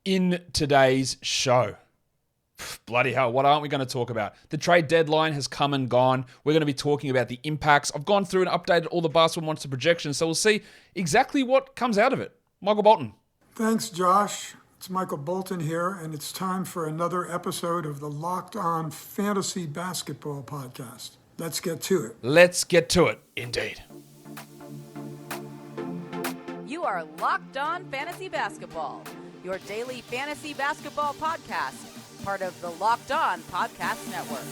In today's show, bloody hell, what aren't we going to talk about? The trade deadline has come and gone. We're going to be talking about the impacts. I've gone through and updated all the Basketball Monster projections, so we'll see exactly what comes out of it. Michael Bolton. Thanks, Josh. It's Michael Bolton here, and it's time for another episode of the Locked On Fantasy Basketball Podcast. Let's get to it. Let's get to it, indeed. You are Locked On Fantasy Basketball, your daily fantasy basketball podcast, part of the Locked On Podcast Network.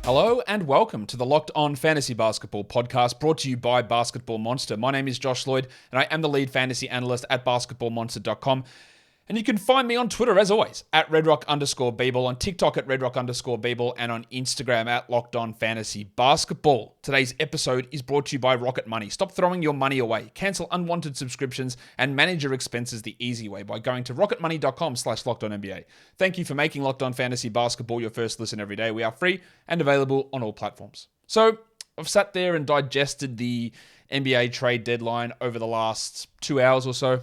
Hello and welcome to the Locked On Fantasy Basketball Podcast, brought to you by Basketball Monster. My name is Josh Lloyd, and I am the lead fantasy analyst at basketballmonster.com. And you can find me on Twitter, as always, at redrock_Beeble, on TikTok at redrock_Beeble, and on Instagram at Locked On Fantasy Basketball. Today's episode is brought to you by Rocket Money. Stop throwing your money away. Cancel unwanted subscriptions and manage your expenses the easy way by going to rocketmoney.com/LockedOnNBA. Thank you for making Locked On Fantasy Basketball your first listen every day. We are free and available on all platforms. So I've sat there and digested the NBA trade deadline over the last 2 hours or so.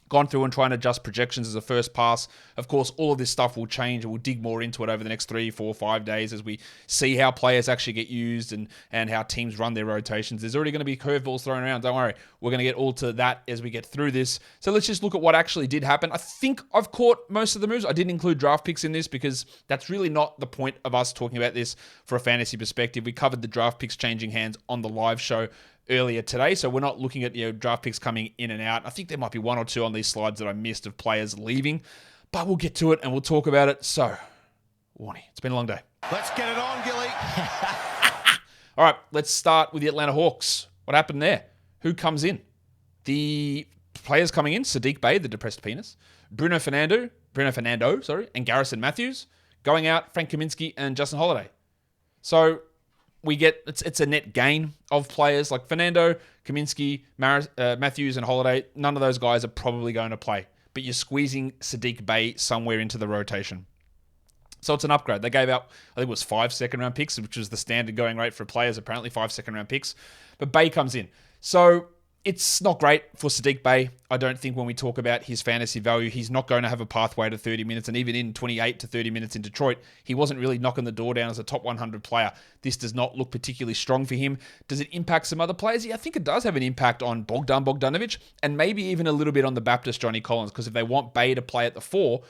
Gone through and trying to adjust projections as a first pass. Of course, all of this stuff will change, and we'll dig more into it over the next 3, 4, 5 days as we see how players actually get used and how teams run their rotations. There's already going to be curveballs thrown around. Don't worry. We're going to get all to that as we get through this. So let's just look at what actually did happen. I think I've caught most of the moves. I didn't include draft picks in this because that's really not the point of us talking about this for a fantasy perspective. We covered the draft picks changing hands on the live show earlier today, so we're not looking at draft picks coming in and out. I think there might be one or two on these slides that I missed of players leaving, but we'll get to it and we'll talk about it. So, Warnie, it's been a long day. Let's get it on, Gilly. All right, let's start with the Atlanta Hawks. What happened there? Who comes in? The players coming in: Saddiq Bey, the depressed penis; Bruno Fernando, and Garrison Matthews. Going out: Frank Kaminsky and Justin Holiday. So we get it's a net gain of players like Fernando, Kaminsky, Matthews, and Holiday. None of those guys are probably going to play, but you're squeezing Saddiq Bey somewhere into the rotation. So it's an upgrade. They gave out, I think it was 5 second-round picks, which was the standard going rate for players, apparently 5 second-round picks. But Bey comes in. So it's not great for Saddiq Bey. I don't think when we talk about his fantasy value, he's not going to have a pathway to 30 minutes. And even in 28 to 30 minutes in Detroit, he wasn't really knocking the door down as a top 100 player. This does not look particularly strong for him. Does it impact some other players? Yeah, I think it does have an impact on Bogdanovic and maybe even a little bit on the Baptist Johnny Collins, because if they want Bey to play at the 4,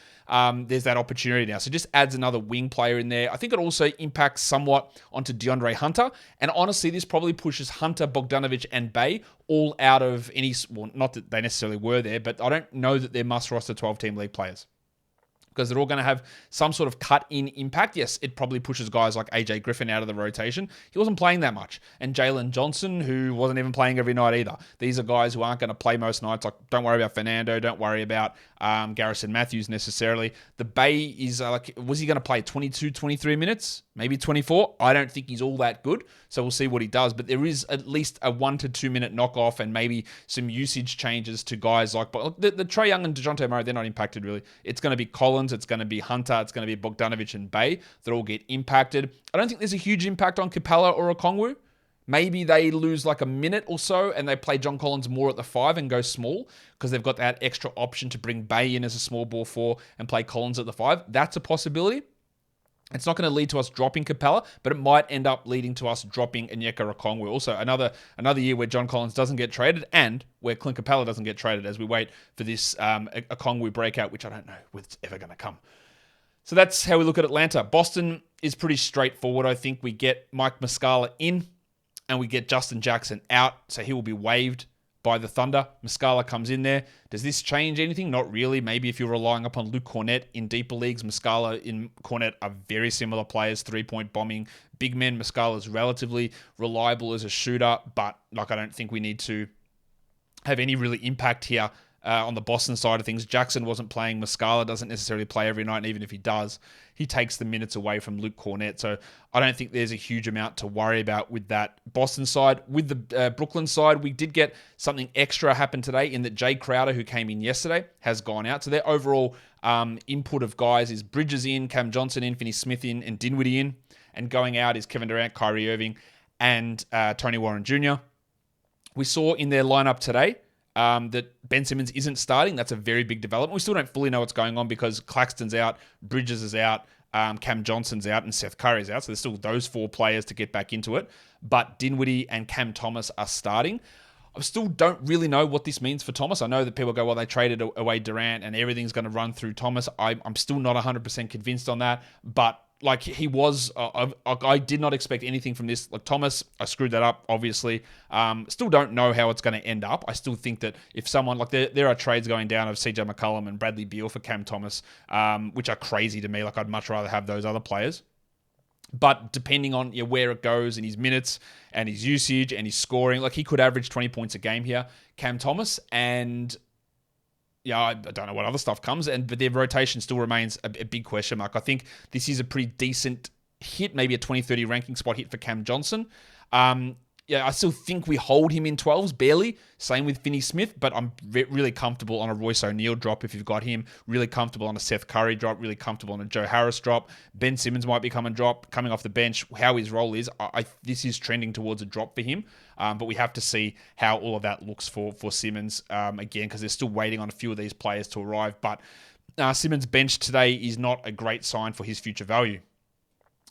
there's that opportunity now. So just adds another wing player in there. I think it also impacts somewhat onto DeAndre Hunter. And honestly, this probably pushes Hunter, Bogdanovic, and Bey all out of any, well, not that they necessarily were there, but I don't know that they're must-roster 12-team league players, because they're all going to have some sort of cut-in impact. Yes, it probably pushes guys like AJ Griffin out of the rotation. He wasn't playing that much. And Jalen Johnson, who wasn't even playing every night either. These are guys who aren't going to play most nights. Like, don't worry about Fernando. Don't worry about Garrison Matthews necessarily. The Bey is, was he going to play 22, 23 minutes? Maybe 24? I don't think he's all that good. So we'll see what he does. But there is at least a 1 to 2 minute knockoff and maybe some usage changes to guys like the Trae Young and DeJounte Murray. They're not impacted really. It's going to be Collins. It's going to be Hunter. It's going to be Bogdanovic and Bey that all get impacted. I don't think there's a huge impact on Capella or Okongwu. Maybe they lose like a minute or so and they play John Collins more at the 5 and go small because they've got that extra option to bring Bey in as a small ball 4 and play Collins at the 5. That's a possibility. It's not going to lead to us dropping Capella, but it might end up leading to us dropping Onyeka Okongwu. Also, another year where John Collins doesn't get traded and where Clint Capella doesn't get traded as we wait for this Okongwu breakout, which I don't know if it's ever going to come. So that's how we look at Atlanta. Boston is pretty straightforward. I think we get Mike Muscala in and we get Justin Jackson out, so he will be waived by the Thunder. Muscala comes in there. Does this change anything? Not really. Maybe if you're relying upon Luke Cornett in deeper leagues, Muscala and Cornett are very similar players, 3-point bombing. Big men, Muscala is relatively reliable as a shooter, but I don't think we need to have any really impact here on the Boston side of things. Jackson wasn't playing. Muscala doesn't necessarily play every night, and even if he does, he takes the minutes away from Luke Cornett. So I don't think there's a huge amount to worry about with that Boston side. With the Brooklyn side, we did get something extra happen today in that Jay Crowder, who came in yesterday, has gone out. So their overall input of guys is Bridges in, Cam Johnson in, Finney-Smith in, and Dinwiddie in. And going out is Kevin Durant, Kyrie Irving, and Tony Warren Jr. We saw in their lineup today that Ben Simmons isn't starting. That's a very big development. We still don't fully know what's going on because Claxton's out, Bridges is out, Cam Johnson's out, and Seth Curry's out. So there's still those 4 players to get back into it. But Dinwiddie and Cam Thomas are starting. I still don't really know what this means for Thomas. I know that people go, well, they traded away Durant and everything's going to run through Thomas. I'm still not 100% convinced on that. But like he was, I did not expect anything from this. Like Thomas, I screwed that up, obviously. Still don't know how it's going to end up. I still think that if someone, like there are trades going down of CJ McCollum and Bradley Beal for Cam Thomas, which are crazy to me. Like I'd much rather have those other players. But depending on where it goes and his minutes and his usage and his scoring, like he could average 20 points a game here, Cam Thomas, and I don't know what other stuff comes, but their rotation still remains a big question mark. I think this is a pretty decent hit, maybe a 20-30 ranking spot hit for Cam Johnson. I still think we hold him in 12s, barely. Same with Finney-Smith, but I'm really comfortable on a Royce O'Neal drop if you've got him. Really comfortable on a Seth Curry drop. Really comfortable on a Joe Harris drop. Ben Simmons might become a drop coming off the bench. How his role is, this is trending towards a drop for him. But we have to see how all of that looks for Simmons again, because they're still waiting on a few of these players to arrive. But Simmons' bench today is not a great sign for his future value.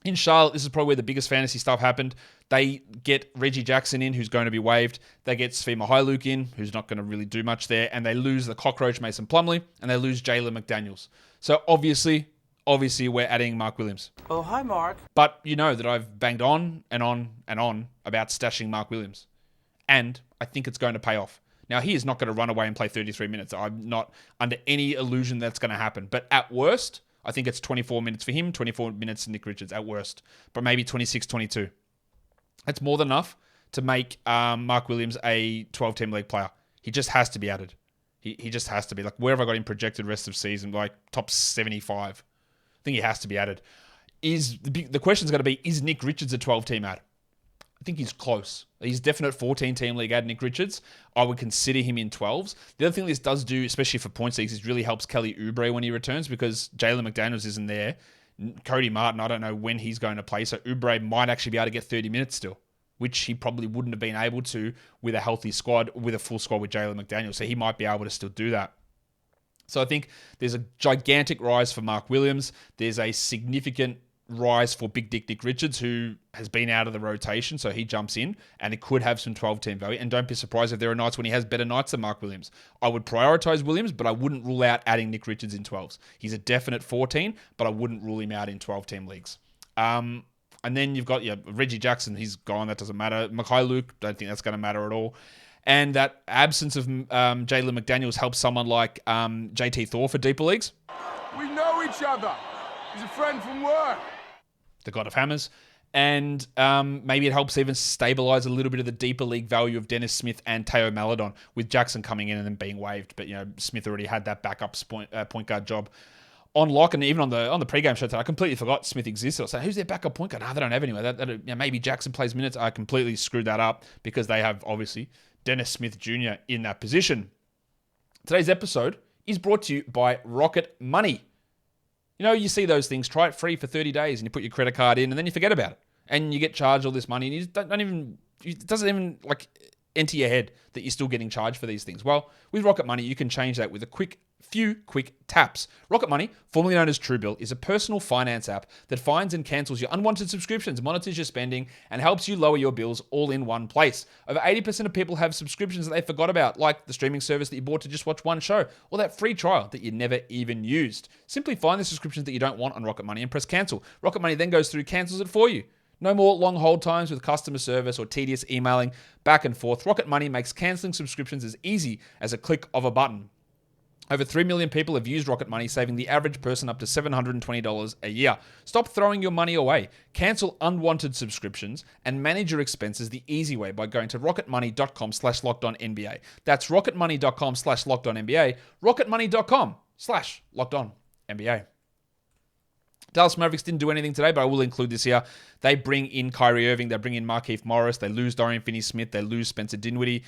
In Charlotte, this is probably where the biggest fantasy stuff happened. They get Reggie Jackson in, who's going to be waived. They get Svi Mykhailiuk in, who's not going to really do much there. And they lose the cockroach Mason Plumlee, and they lose Jalen McDaniels. So obviously, we're adding Mark Williams. Oh, hi, Mark. But you know that I've banged on and on and on about stashing Mark Williams. And I think it's going to pay off. Now, he is not going to run away and play 33 minutes. I'm not under any illusion that's going to happen. But at worst, I think it's 24 minutes for him, 24 minutes for Nick Richards at worst, but maybe 26, 22. That's more than enough to make Mark Williams a 12-team league player. He just has to be added. He just has to be. Like, where have I got him projected rest of season? Like, top 75. I think he has to be added. The question's going to be, is Nick Richards a 12-team ad? I think he's close. He's definite 14-team league ad, Nick Richards. I would consider him in 12s. The other thing this does do, especially for points leagues, is really helps Kelly Oubre when he returns because Jalen McDaniels isn't there. Cody Martin, I don't know when he's going to play, so Oubre might actually be able to get 30 minutes still, which he probably wouldn't have been able to with a healthy squad, with a full squad with Jalen McDaniels, so he might be able to still do that. So I think there's a gigantic rise for Mark Williams. There's a significant rise for Big Dick Nick Richards, who has been out of the rotation, so he jumps in, and it could have some 12-team value. And don't be surprised if there are nights when he has better nights than Mark Williams. I would prioritize Williams, but I wouldn't rule out adding Nick Richards in 12s. He's a definite 14, but I wouldn't rule him out in 12-team leagues. And then you've got Reggie Jackson. He's gone. That doesn't matter. Mykhailiuk, don't think that's going to matter at all. And that absence of Jalen McDaniels helps someone like JT Thor for deeper leagues. We know each other. He's a friend from work. The God of Hammers. And maybe it helps even stabilize a little bit of the deeper league value of Dennis Smith and Teo Maledon, with Jackson coming in and then being waived. But Smith already had that backup point guard job on lock. And even on the pregame show today, I completely forgot Smith existed. I was saying, who's their backup point guard? They don't have anyone. Maybe Jackson plays minutes. I completely screwed that up because they have obviously Dennis Smith Jr. in that position. Today's episode is brought to you by Rocket Money. You see those things, try it free for 30 days and you put your credit card in and then you forget about it. And you get charged all this money and it doesn't even enter your head that you're still getting charged for these things. Well, with Rocket Money, you can change that with a few quick taps. Rocket Money, formerly known as Truebill, is a personal finance app that finds and cancels your unwanted subscriptions, monitors your spending, and helps you lower your bills all in one place. Over 80% of people have subscriptions that they forgot about, like the streaming service that you bought to just watch one show, or that free trial that you never even used. Simply find the subscriptions that you don't want on Rocket Money and press cancel. Rocket Money then goes through, cancels it for you. No more long hold times with customer service or tedious emailing back and forth. Rocket Money makes canceling subscriptions as easy as a click of a button. Over 3 million people have used Rocket Money, saving the average person up to $720 a year. Stop throwing your money away. Cancel unwanted subscriptions and manage your expenses the easy way by going to rocketmoney.com/lockedonnba. That's rocketmoney.com/lockedonnba. rocketmoney.com/lockedonnba. Dallas Mavericks didn't do anything today, but I will include this here. They bring in Kyrie Irving. They bring in Markieff Morris. They lose Dorian Finney-Smith. They lose Spencer Dinwiddie.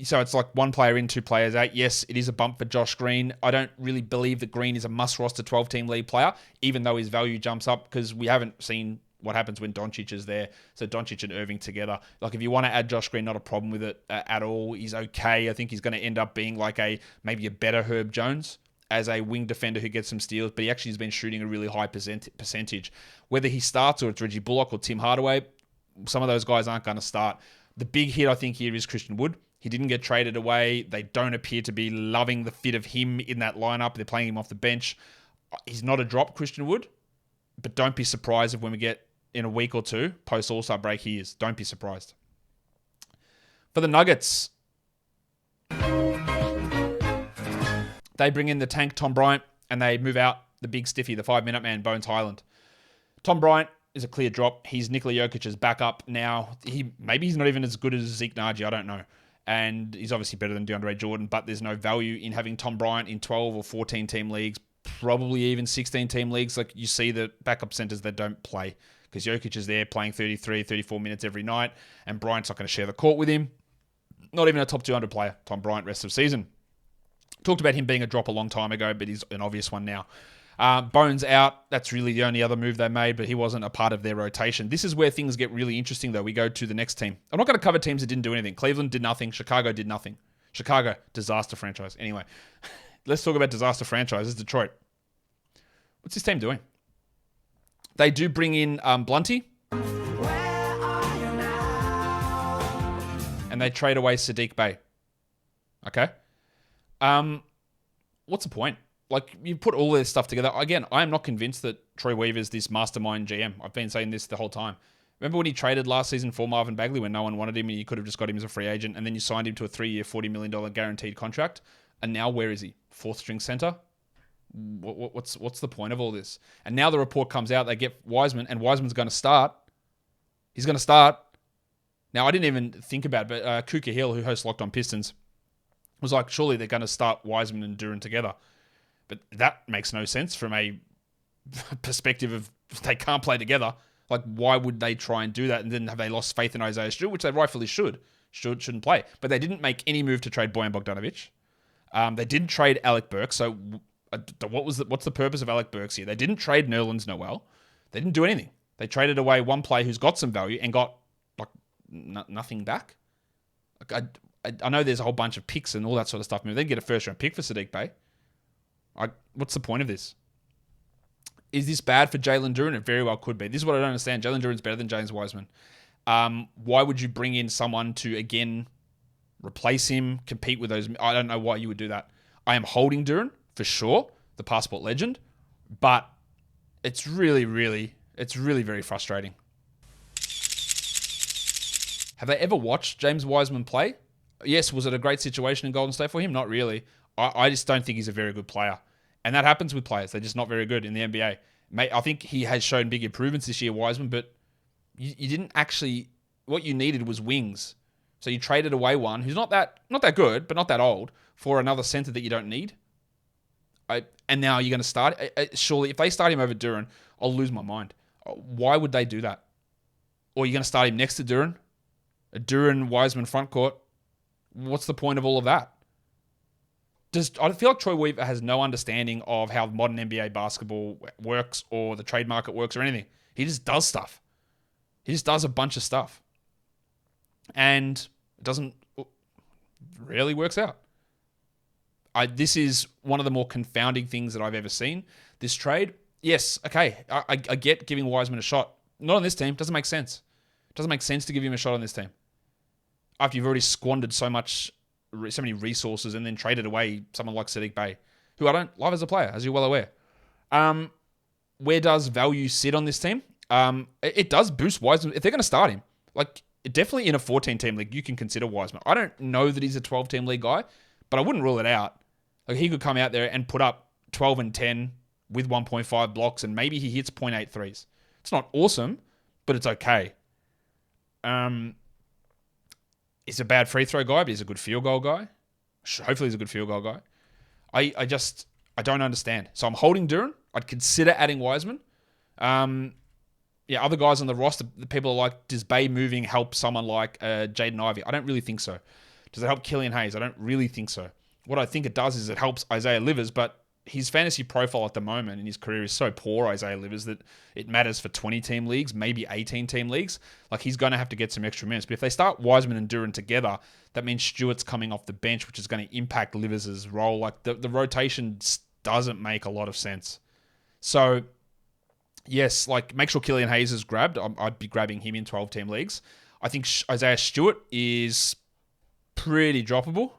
So it's like one player in, two players out. Yes, it is a bump for Josh Green. I don't really believe that Green is a must-roster 12-team league player, even though his value jumps up because we haven't seen what happens when Doncic is there. So Doncic and Irving together. Like if you want to add Josh Green, not a problem with it at all. He's okay. I think he's going to end up being like maybe a better Herb Jones as a wing defender who gets some steals, but he actually has been shooting a really high percentage. Whether he starts or it's Reggie Bullock or Tim Hardaway, some of those guys aren't going to start. The big hit I think here is Christian Wood. He didn't get traded away. They don't appear to be loving the fit of him in that lineup. They're playing him off the bench. He's not a drop, Christian Wood, but don't be surprised if when we get in a week or two, post All-Star break, he is. Don't be surprised. For the Nuggets, they bring in the tank, Tom Bryant, and they move out the big stiffy, the 5-minute man, Bones Highland. Tom Bryant is a clear drop. He's Nikola Jokic's backup now. Maybe he's not even as good as Zeke Naji, I don't know. And he's obviously better than DeAndre Jordan, but there's no value in having Tom Bryant in 12 or 14 team leagues, probably even 16 team leagues. Like you see the backup centers that don't play because Jokic is there playing 33, 34 minutes every night, and Bryant's not going to share the court with him. Not even a top 200 player, Tom Bryant, rest of season. Talked about him being a drop a long time ago, but he's an obvious one now. Bones out. That's really the only other move they made, but he wasn't a part of their rotation. This is where things get really interesting, though. We go to the next team. I'm not going to cover teams that didn't do anything. Cleveland did nothing. Chicago did nothing. Chicago, disaster franchise. Anyway, let's talk about disaster franchises. Detroit. What's this team doing? They do bring in Blunty. And they trade away Sadiq Bey. Okay. What's the point? Like, you put all this stuff together. Again, I am not convinced that Troy Weaver's this mastermind GM. I've been saying this the whole time. Remember when he traded last season for Marvin Bagley when no one wanted him and you could have just got him as a free agent, and then you signed him to a 3-year, $40 million guaranteed contract? And now where is he? Fourth string center? What's the point of all this? And now the report comes out, they get Wiseman, and Wiseman's going to start. He's going to start. Now, I didn't even think about it, but Kuka Hill, who hosts Locked On Pistons, was like, surely they're going to start Wiseman and Duren together. But that makes no sense from a perspective of they can't play together. Like, why would they try and do that? And then have they lost faith in Isaiah Stewart, which they rightfully shouldn't play. But they didn't make any move to trade Bojan Bogdanovic. They didn't trade Alec Burks. So what's the purpose of Alec Burks here? They didn't trade Nerlens Noel. They didn't do anything. They traded away one player who's got some value and got like nothing back. Like, I know there's a whole bunch of picks and all that sort of stuff. Maybe they get a first round pick for Sadiq Bey. What's the point of this? Is this bad for Jalen Duren? It very well could be. This is what I don't understand. Jalen Duren's better than James Wiseman. Why would you bring in someone to, again, replace him, compete with those? I don't know why you would do that. I am holding Duren, for sure, the passport legend, but it's really very frustrating. Have they ever watched James Wiseman play? Yes, was it a great situation in Golden State for him? Not really. I just don't think he's a very good player. And that happens with players. They're just not very good in the NBA. I think he has shown big improvements this year, Wiseman, but you didn't actually... What you needed was wings. So you traded away one who's not that good, but not that old, for another center that you don't need. And now you're going to start... Surely, if they start him over Duren, I'll lose my mind. Why would they do that? Or you're going to start him next to Duren? A Duren-Wiseman front court? What's the point of all of that? I feel like Troy Weaver has no understanding of how modern NBA basketball works or the trade market works or anything. He just does stuff. He just does a bunch of stuff. And it doesn't really works out. This is one of the more confounding things that I've ever seen. This trade, yes, okay, I get giving Wiseman a shot. Not on this team. Doesn't make sense. It doesn't make sense to give him a shot on this team. After you've already squandered so many resources and then traded away someone like Sadiq Bey, who I don't love as a player, as you're well aware. Where does value sit on this team? It does boost Wiseman. If they're going to start him, like definitely in a 14-team league, you can consider Wiseman. I don't know that he's a 12-team league guy, but I wouldn't rule it out. Like he could come out there and put up 12 and 10 with 1.5 blocks, and maybe he hits 0.8 threes. It's not awesome, but it's okay. He's a bad free throw guy, but he's a good field goal guy. Hopefully he's a good field goal guy. I don't understand. So I'm holding Duren. I'd consider adding Wiseman. Other guys on the roster, the people are like, does Bey moving help someone like Jaden Ivey? I don't really think so. Does it help Killian Hayes? I don't really think so. What I think it does is it helps Isaiah Livers, but his fantasy profile at the moment in his career is so poor, Isaiah Livers, that it matters for 20-team leagues, maybe 18-team leagues. Like, he's going to have to get some extra minutes. But if they start Wiseman and Duren together, that means Stewart's coming off the bench, which is going to impact Livers' role. Like, the rotation doesn't make a lot of sense. So, yes, like, make sure Killian Hayes is grabbed. I'd be grabbing him in 12-team leagues. I think Isaiah Stewart is pretty droppable.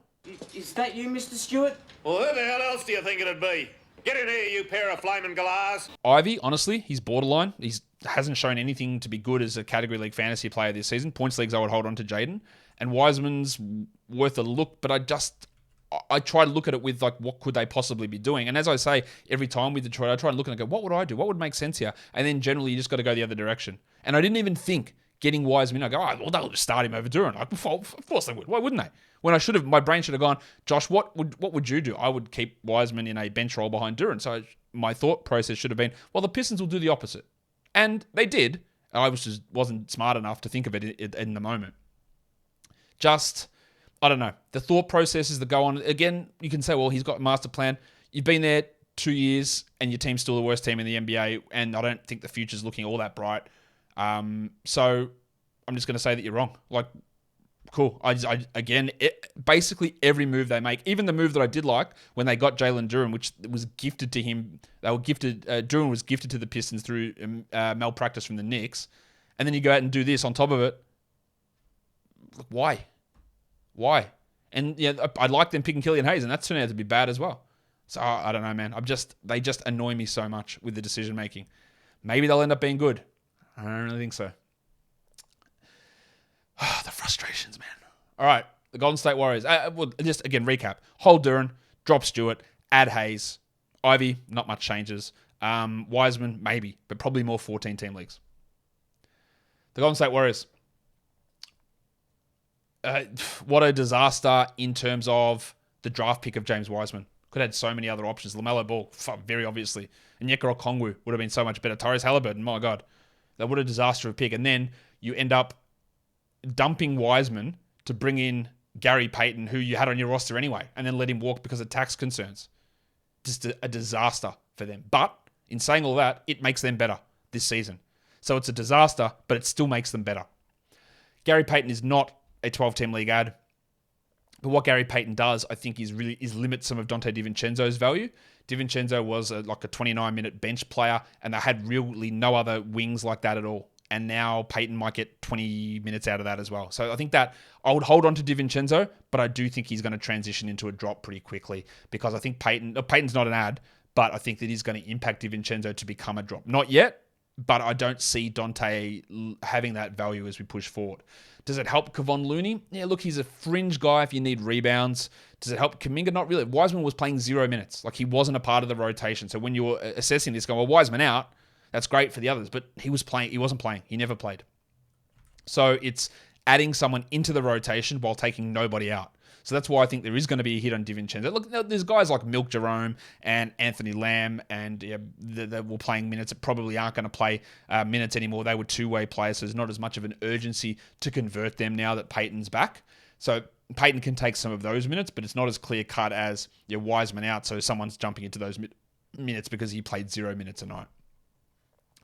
Is that you, Mr. Stewart? Well, who the hell else do you think it'd be? Get in here, you pair of flaming galahs. Ivy, honestly, he's borderline. He hasn't shown anything to be good as a category league fantasy player this season. Points leagues, I would hold on to Jaden. And Wiseman's worth a look, but I try to look at it with, like, what could they possibly be doing? And as I say, every time with Detroit, I try and look and go, what would I do? What would make sense here? And then generally, you just got to go the other direction. And I didn't even think getting Wiseman, I go, well, they'll just start him over Duren. Like, of course they would. Why wouldn't they? When my brain should have gone, Josh, what would you do? I would keep Wiseman in a bench role behind Duren. So my thought process should have been, well, the Pistons will do the opposite. And they did. I wasn't smart enough to think of it in the moment. I don't know. The thought processes that go on. Again, you can say, well, he's got a master plan. You've been there 2 years and your team's still the worst team in the NBA. And I don't think the future's looking all that bright. So I'm just going to say that you're wrong. Like, cool. Basically every move they make, even the move that I did like when they got Jalen Duren, which was gifted to him. Duren was gifted to the Pistons through malpractice from the Knicks. And then you go out and do this on top of it. Why? And I like them picking Killian Hayes, and that's turned out to be bad as well. So I don't know, man. They just annoy me so much with the decision making. Maybe they'll end up being good. I don't really think so. The frustrations, man. All right, the Golden State Warriors. Just again, recap. Hold Duren, drop Stewart, add Hayes. Ivy, not much changes. Wiseman, maybe, but probably more 14-team leagues. The Golden State Warriors. What a disaster in terms of the draft pick of James Wiseman. Could have had so many other options. LaMelo Ball, very obviously. And Onyeka Okongwu would have been so much better. Tyrese Halliburton, my God. That would have a disaster of a pick. And then you end up dumping Wiseman to bring in Gary Payton, who you had on your roster anyway, and then let him walk because of tax concerns. Just a disaster for them. But in saying all that, it makes them better this season. So it's a disaster, but it still makes them better. Gary Payton is not a 12-team league ad. But what Gary Payton does, I think, is limit some of Dante DiVincenzo's value. DiVincenzo was like a 29-minute bench player, and they had really no other wings like that at all. And now Payton might get 20 minutes out of that as well. So I think that I would hold on to DiVincenzo, but I do think he's going to transition into a drop pretty quickly because I think Payton's not an ad, but I think that he's going to impact DiVincenzo to become a drop. Not yet, but I don't see Dante having that value as we push forward. Does it help Kevon Looney? Yeah, look, he's a fringe guy if you need rebounds. Does it help Kuminga? Not really. Wiseman was playing 0 minutes. Like, he wasn't a part of the rotation. So when you're assessing this, going, well, Wiseman out, that's great for the others. But he wasn't playing. He never played. So it's adding someone into the rotation while taking nobody out. So that's why I think there is going to be a hit on DiVincenzo. Look, there's guys like Milk Jerome and Anthony Lamb, and that were playing minutes that probably aren't going to play minutes anymore. They were two-way players, so there's not as much of an urgency to convert them now that Payton's back. So Payton can take some of those minutes, but it's not as clear-cut as Wiseman out, so someone's jumping into those minutes because he played 0 minutes a night.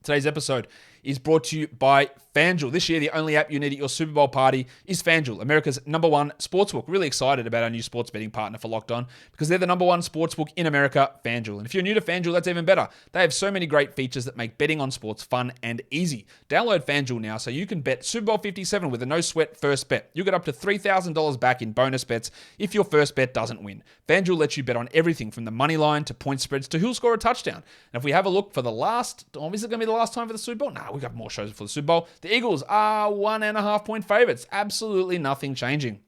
Today's episode is brought to you by FanDuel. This year, the only app you need at your Super Bowl party is FanDuel, America's #1 sportsbook. Really excited about our new sports betting partner for Locked On because they're the #1 sportsbook in America, FanDuel. And if you're new to FanDuel, that's even better. They have so many great features that make betting on sports fun and easy. Download FanDuel now so you can bet Super Bowl 57 with a no-sweat first bet. You get up to $3,000 back in bonus bets if your first bet doesn't win. FanDuel lets you bet on everything from the money line to point spreads to who'll score a touchdown. And if we have a look for the last, is it going to be the last time for the Super Bowl? Nah, we've got more shows for the Super Bowl. The Eagles are 1.5-point favorites. Absolutely nothing changing.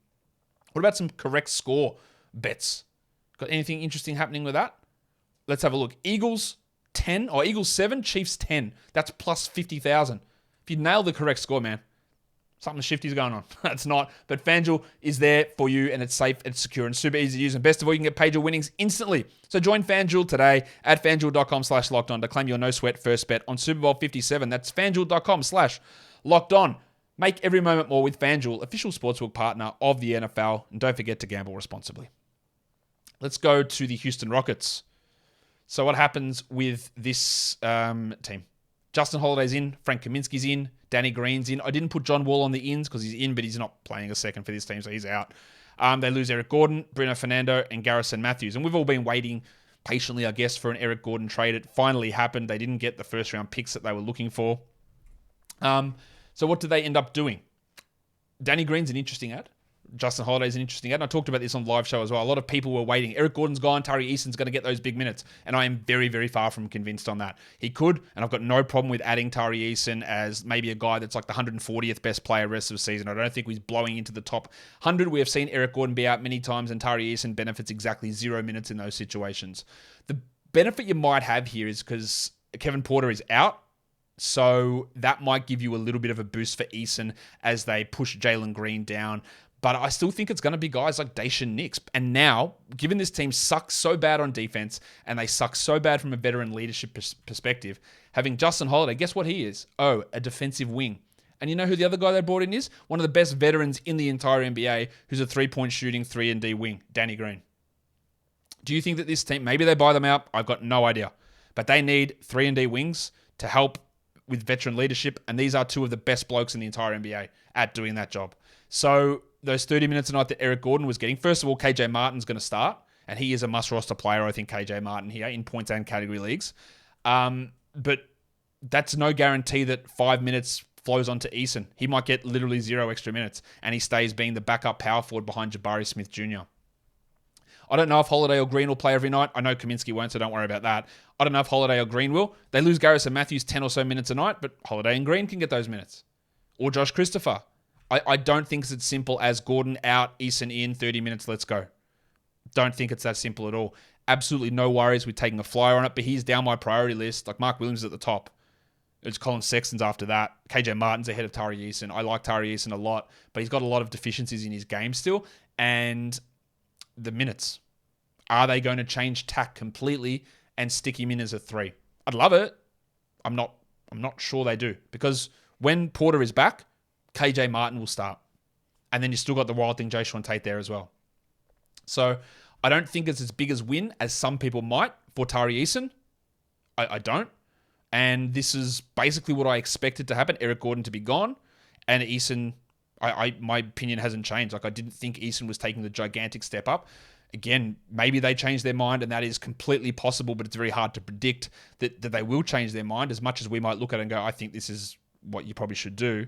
What about some correct score bets? Got anything interesting happening with that? Let's have a look. Eagles 10, or Eagles 7, Chiefs 10. That's plus 50,000. If you nail the correct score, man, something shifty's going on. That's not. But FanDuel is there for you, and it's safe, it's secure, and super easy to use. And best of all, you can get paid your winnings instantly. So join FanDuel today at FanDuel.com/lockedon to claim your no-sweat first bet on Super Bowl 57. That's FanDuel.com/lockedon. Make every moment more with FanDuel, official sportsbook partner of the NFL. And don't forget to gamble responsibly. Let's go to the Houston Rockets. So what happens with this team? Justin Holiday's in. Frank Kaminsky's in. Danny Green's in. I didn't put John Wall on the ins because he's in, but he's not playing a second for this team, so he's out. They lose Eric Gordon, Bruno Fernando, and Garrison Matthews. And we've all been waiting patiently, I guess, for an Eric Gordon trade. It finally happened. They didn't get the first-round picks that they were looking for. So what did they end up doing? Danny Green's an interesting ad. Justin Holiday's an interesting ad. And I talked about this on the live show as well. A lot of people were waiting. Eric Gordon's gone. Tari Eason's going to get those big minutes. And I am very, very far from convinced on that. He could, and I've got no problem with adding Tari Eason as maybe a guy that's like the 140th best player rest of the season. I don't think he's blowing into the top 100. We have seen Eric Gordon be out many times, and Tari Eason benefits exactly 0 minutes in those situations. The benefit you might have here is because Kevin Porter is out. So that might give you a little bit of a boost for Eason as they push Jalen Green down. But I still think it's going to be guys like Daishen Nix. And now, given this team sucks so bad on defense and they suck so bad from a veteran leadership perspective, having Justin Holiday, guess what he is? Oh, a defensive wing. And you know who the other guy they brought in is? One of the best veterans in the entire NBA who's a three-point shooting 3-and-D wing, Danny Green. Do you think that this team, maybe they buy them out? I've got no idea. But they need 3-and-D wings to help with veteran leadership, and these are two of the best blokes in the entire NBA at doing that job. So those 30 minutes a night that Eric Gordon was getting, first of all, KJ Martin's going to start, and he is a must-roster player, I think, KJ Martin here in points and category leagues. But that's no guarantee that 5 minutes flows onto Eason. He might get literally 0 extra minutes, and he stays being the backup power forward behind Jabari Smith Jr. I don't know if Holiday or Green will play every night. I know Kaminsky won't, so don't worry about that. I don't know if Holiday or Green will. They lose Garrison Matthews 10 or so minutes a night, but Holiday and Green can get those minutes. Or Josh Christopher. I don't think it's as simple as Gordon out, Eason in, 30 minutes, let's go. Don't think it's that simple at all. Absolutely no worries with taking a flyer on it, but he's down my priority list. Like Mark Williams is at the top. It's Colin Sexton's after that. KJ Martin's ahead of Tari Eason. I like Tari Eason a lot, but he's got a lot of deficiencies in his game still. And the minutes. Are they going to change tack completely and stick him in as a 3? I'd love it. I'm not sure they do. Because when Porter is back, KJ Martin will start. And then you still got the wild thing, Jayshawn Tate there as well. So I don't think it's as big a win as some people might for Tari Eason. I don't. And this is basically what I expected to happen. Eric Gordon to be gone. And Eason, my opinion hasn't changed. Like I didn't think Eason was taking the gigantic step up. Again, maybe they change their mind, and that is completely possible, but it's very hard to predict that they will change their mind. As much as we might look at it and go, I think this is what you probably should do,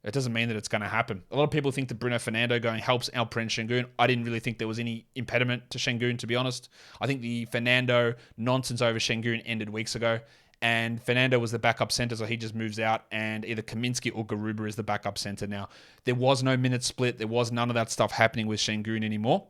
it doesn't mean that it's going to happen. A lot of people think that Bruno Fernando going helps Alperen Şengün. I didn't really think there was any impediment to Şengün, to be honest. I think the Fernando nonsense over Şengün ended weeks ago, and Fernando was the backup center, so he just moves out, and either Kaminsky or Garuba is the backup center now. There was no minute split. There was none of that stuff happening with Şengün anymore.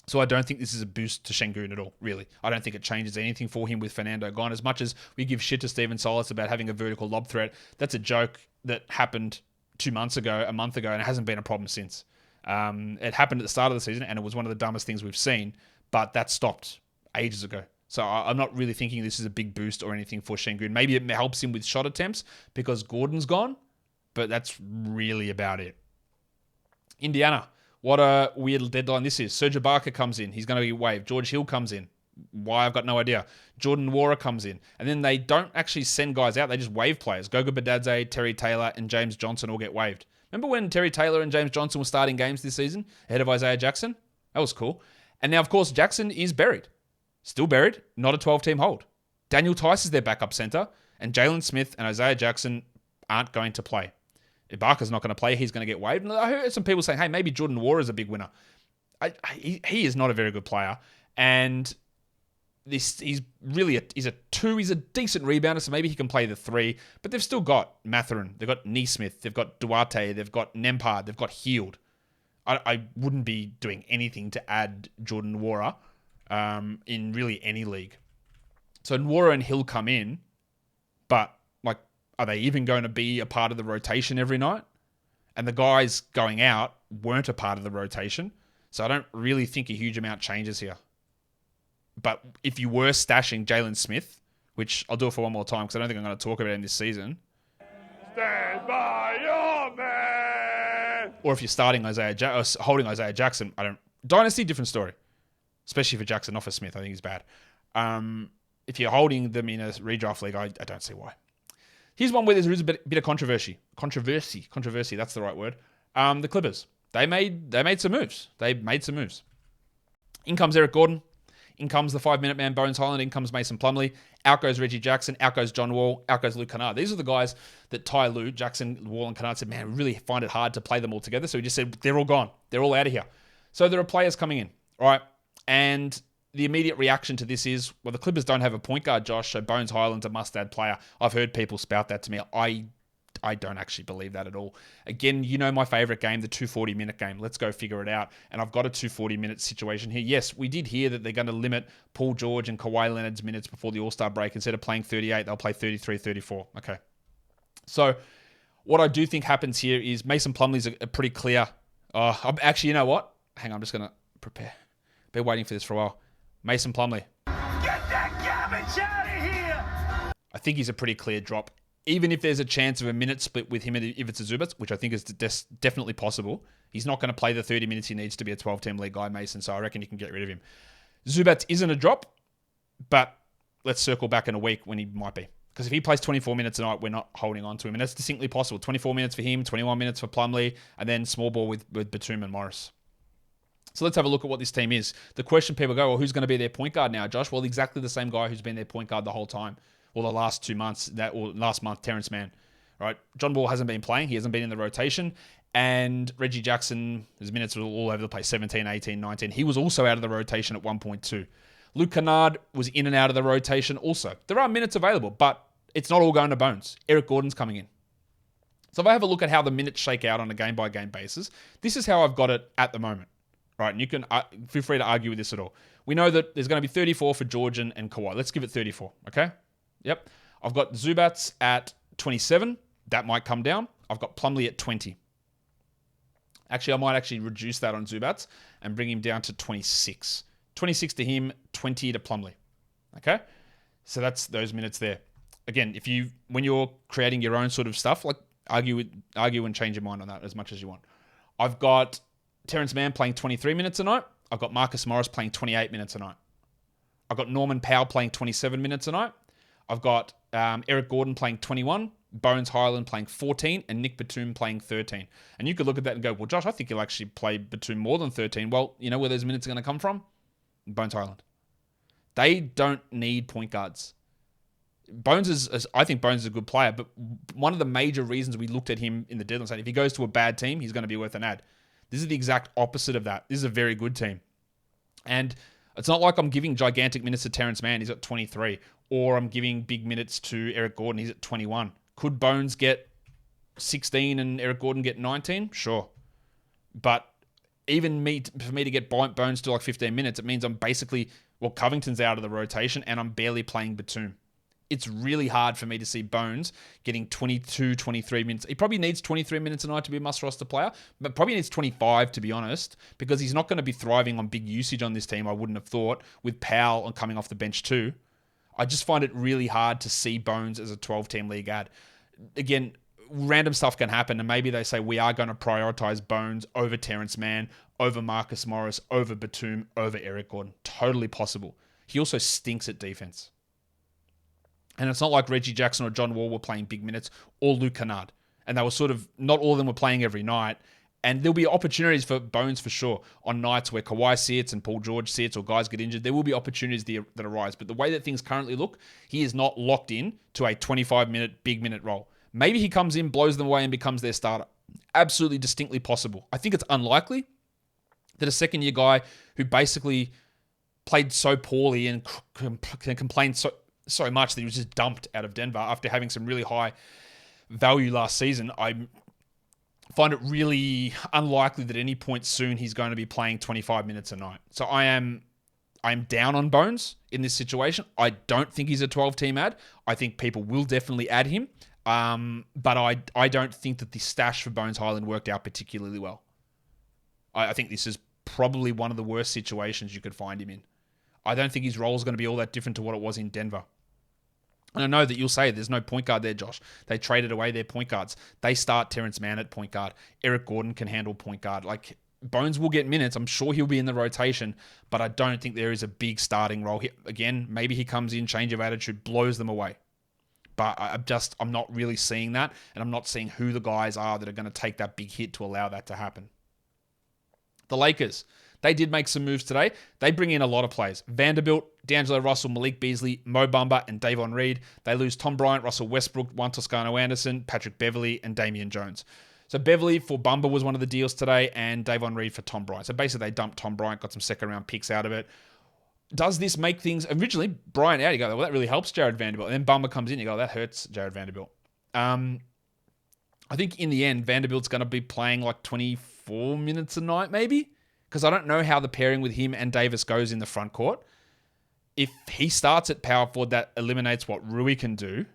So I don't think this is a boost to Şengün at all, really. I don't think it changes anything for him with Fernando gone. As much as we give shit to Steven Silas about having a vertical lob threat, that's a joke that happened 2 months ago, a month ago, and it hasn't been a problem since. It happened at the start of the season, and it was one of the dumbest things we've seen, but that stopped ages ago. So I'm not really thinking this is a big boost or anything for Şengün. Maybe it helps him with shot attempts because Gordon's gone, but that's really about it. Indiana. What a weird deadline this is. Serge Ibaka comes in. He's going to be waived. George Hill comes in. Why? I've got no idea. Jordan Nwora comes in. And then they don't actually send guys out. They just waive players. Goga Badadze, Terry Taylor, and James Johnson all get waived. Remember when Terry Taylor and James Johnson were starting games this season ahead of Isaiah Jackson? That was cool. And now, of course, Jackson is buried. Still buried. Not a 12-team hold. Daniel Tice is their backup center. And Jalen Smith and Isaiah Jackson aren't going to play. Ibaka's not going to play. He's going to get waived. And I heard some people saying, hey, maybe Jordan Nwora is a big winner. He is not a very good player. And he's a 2. He's a decent rebounder, so maybe he can play the 3. But they've still got Mathurin. They've got Neesmith. They've got Duarte. They've got Nembhard. They've got Heald. I wouldn't be doing anything to add Jordan Nwora in really any league. So Nwora and Hill come in, but are they even going to be a part of the rotation every night? And the guys going out weren't a part of the rotation. So I don't really think a huge amount changes here. But if you were stashing Jalen Smith, which I'll do it for one more time because I don't think I'm going to talk about him this season. Stand by your man! Or if you're starting holding Isaiah Jackson, Dynasty, different story. Especially for Jackson, not for Smith. I think he's bad. if you're holding them in a redraft league, I don't see why. Here's one where there is a bit of controversy. Controversy, that's the right word. The Clippers. They made some moves. In comes Eric Gordon. In comes the 5-minute man, Bones Highland. In comes Mason Plumlee. Out goes Reggie Jackson. Out goes John Wall. Out goes Luke Kennard. These are the guys that Ty Lue, Jackson, Wall, and Kennard said, man, we really find it hard to play them all together. So he just said, they're all gone. They're all out of here. So there are players coming in, all right? And the immediate reaction to this is, well, the Clippers don't have a point guard, Josh, so Bones Highland's a must-add player. I've heard people spout that to me. I don't actually believe that at all. Again, you know my favorite game, the 240-minute game. Let's go figure it out. And I've got a 240-minute situation here. Yes, we did hear that they're going to limit Paul George and Kawhi Leonard's minutes before the All-Star break. Instead of playing 38, they'll play 33, 34. Okay. So what I do think happens here is Mason Plumlee's a pretty clear... actually, you know what? Hang on, I'm just going to prepare. Been waiting for this for a while. Mason Plumlee. Get that garbage out of here! I think he's a pretty clear drop. Even if there's a chance of a minute split with him if it's a Zubats, which I think is definitely possible, he's not going to play the 30 minutes he needs to be a 12-team league guy, Mason, so I reckon you can get rid of him. Zubats isn't a drop, but let's circle back in a week when he might be. Because if he plays 24 minutes a night, we're not holding on to him, and that's distinctly possible. 24 minutes for him, 21 minutes for Plumlee, and then small ball with Batum and Morris. So let's have a look at what this team is. The question people go, well, who's going to be their point guard now, Josh? Well, exactly the same guy who's been their point guard the whole time. Or the last 2 months, or last month, Terrence Mann. Right? John Wall hasn't been playing. He hasn't been in the rotation. And Reggie Jackson, his minutes were all over the place, 17, 18, 19. He was also out of the rotation at 1.2. Luke Kennard was in and out of the rotation also. There are minutes available, but it's not all going to Bones. Eric Gordon's coming in. So if I have a look at how the minutes shake out on a game-by-game basis, this is how I've got it at the moment. Right, and you can feel free to argue with this at all. We know that there's going to be 34 for George and Kawhi. Let's give it 34, okay? Yep. I've got Zubats at 27. That might come down. I've got Plumlee at 20. Actually, I might actually reduce that on Zubats and bring him down to 26. 26 to him, 20 to Plumlee. Okay? So that's those minutes there. Again, when you're creating your own sort of stuff, like argue and change your mind on that as much as you want. I've got Terrence Mann playing 23 minutes a night. I've got Marcus Morris playing 28 minutes a night. I've got Norman Powell playing 27 minutes a night. I've got Eric Gordon playing 21, Bones Highland playing 14, and Nick Batum playing 13. And you could look at that and go, well, Josh, I think he'll actually play Batum more than 13. Well, you know where those minutes are going to come from? Bones Highland. They don't need point guards. I think Bones is a good player, but one of the major reasons we looked at him in the deadline saying if he goes to a bad team, he's going to be worth an ad. This is the exact opposite of that. This is a very good team. And it's not like I'm giving gigantic minutes to Terrence Mann. He's at 23. Or I'm giving big minutes to Eric Gordon. He's at 21. Could Bones get 16 and Eric Gordon get 19? Sure. But even for me to get Bones to like 15 minutes, it means I'm basically, Covington's out of the rotation and I'm barely playing Batum. It's really hard for me to see Bones getting 22, 23 minutes. He probably needs 23 minutes a night to be a must-roster player, but probably needs 25, to be honest, because he's not going to be thriving on big usage on this team, I wouldn't have thought, with Powell and coming off the bench too. I just find it really hard to see Bones as a 12-team league ad. Again, random stuff can happen, and maybe they say we are going to prioritize Bones over Terrence Mann, over Marcus Morris, over Batum, over Eric Gordon. Totally possible. He also stinks at defense. And it's not like Reggie Jackson or John Wall were playing big minutes, or Luke Kennard. And they were not all of them were playing every night. And there'll be opportunities for Bones for sure on nights where Kawhi sits and Paul George sits or guys get injured. There will be opportunities that arise. But the way that things currently look, he is not locked in to a 25-minute, big minute role. Maybe he comes in, blows them away, and becomes their starter. Absolutely distinctly possible. I think it's unlikely that a second-year guy who basically played so poorly and complained so much that he was just dumped out of Denver after having some really high value last season. I find it really unlikely that at any point soon he's going to be playing 25 minutes a night. So I am down on Bones in this situation. I don't think he's a 12-team ad. I think people will definitely add him. But I don't think that the stash for Bones Highland worked out particularly well. I think this is probably one of the worst situations you could find him in. I don't think his role is going to be all that different to what it was in Denver. And I know that you'll say there's no point guard there, Josh. They traded away their point guards. They start Terrence Mann at point guard. Eric Gordon can handle point guard. Like, Bones will get minutes. I'm sure he'll be in the rotation, but I don't think there is a big starting role. Again, maybe he comes in, change of attitude, blows them away. But I'm not really seeing that, and I'm not seeing who the guys are that are going to take that big hit to allow that to happen. The Lakers, they did make some moves today. They bring in a lot of players. Vanderbilt, D'Angelo Russell, Malik Beasley, Mo Bamba, and Davon Reed. They lose Tom Bryant, Russell Westbrook, Juan Toscano Anderson, Patrick Beverley, and Damian Jones. So Beverley for Bamba was one of the deals today, and Davon Reed for Tom Bryant. So basically they dumped Tom Bryant, got some second-round picks out of it. Does this make things... Originally, Bryant out, you go, well, that really helps Jared Vanderbilt. And then Bamba comes in, you go, that hurts Jared Vanderbilt. I think in the end, Vanderbilt's going to be playing like 24 minutes a night, maybe? Because I don't know how the pairing with him and Davis goes in the front court. If he starts at power forward, that eliminates what Rui can do.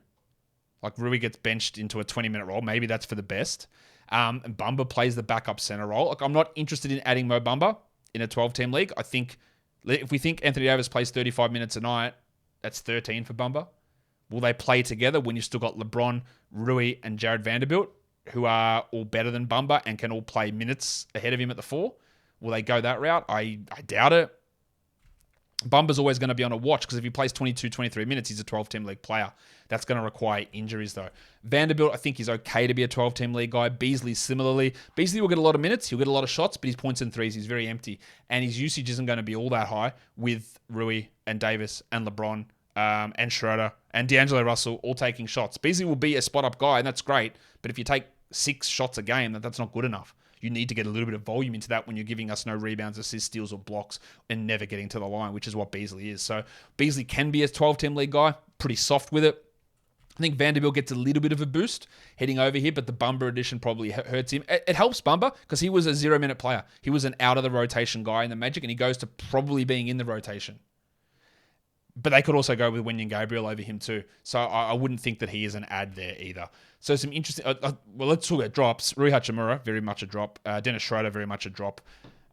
Like Rui gets benched into a 20-minute role. Maybe that's for the best. And Bamba plays the backup center role. Like, I'm not interested in adding Mo Bamba in a 12-team league. I think if we think Anthony Davis plays 35 minutes a night, that's 13 for Bamba. Will they play together when you've still got LeBron, Rui, and Jared Vanderbilt, who are all better than Bamba and can all play minutes ahead of him at the 4? Will they go that route? I doubt it. Bumba's always going to be on a watch because if he plays 22, 23 minutes, he's a 12-team league player. That's going to require injuries, though. Vanderbilt, I think he's okay to be a 12-team league guy. Beasley, similarly. Beasley will get a lot of minutes. He'll get a lot of shots, but his points and threes, he's very empty. And his usage isn't going to be all that high with Rui and Davis and LeBron and Schroeder and D'Angelo Russell all taking shots. Beasley will be a spot-up guy, and that's great. But if you take 6 shots a game, that's not good enough. You need to get a little bit of volume into that when you're giving us no rebounds, assists, steals, or blocks and never getting to the line, which is what Beasley is. So Beasley can be a 12-team league guy, pretty soft with it. I think Vanderbilt gets a little bit of a boost heading over here, but the Bamba addition probably hurts him. It helps Bamba because he was a 0-minute player. He was an out-of-the-rotation guy in the Magic, and he goes to probably being in the rotation. But they could also go with Wenyen Gabriel over him too. So I wouldn't think that he is an ad there either. So some interesting... well, let's talk about drops. Rui Hachimura, very much a drop. Dennis Schroeder, very much a drop.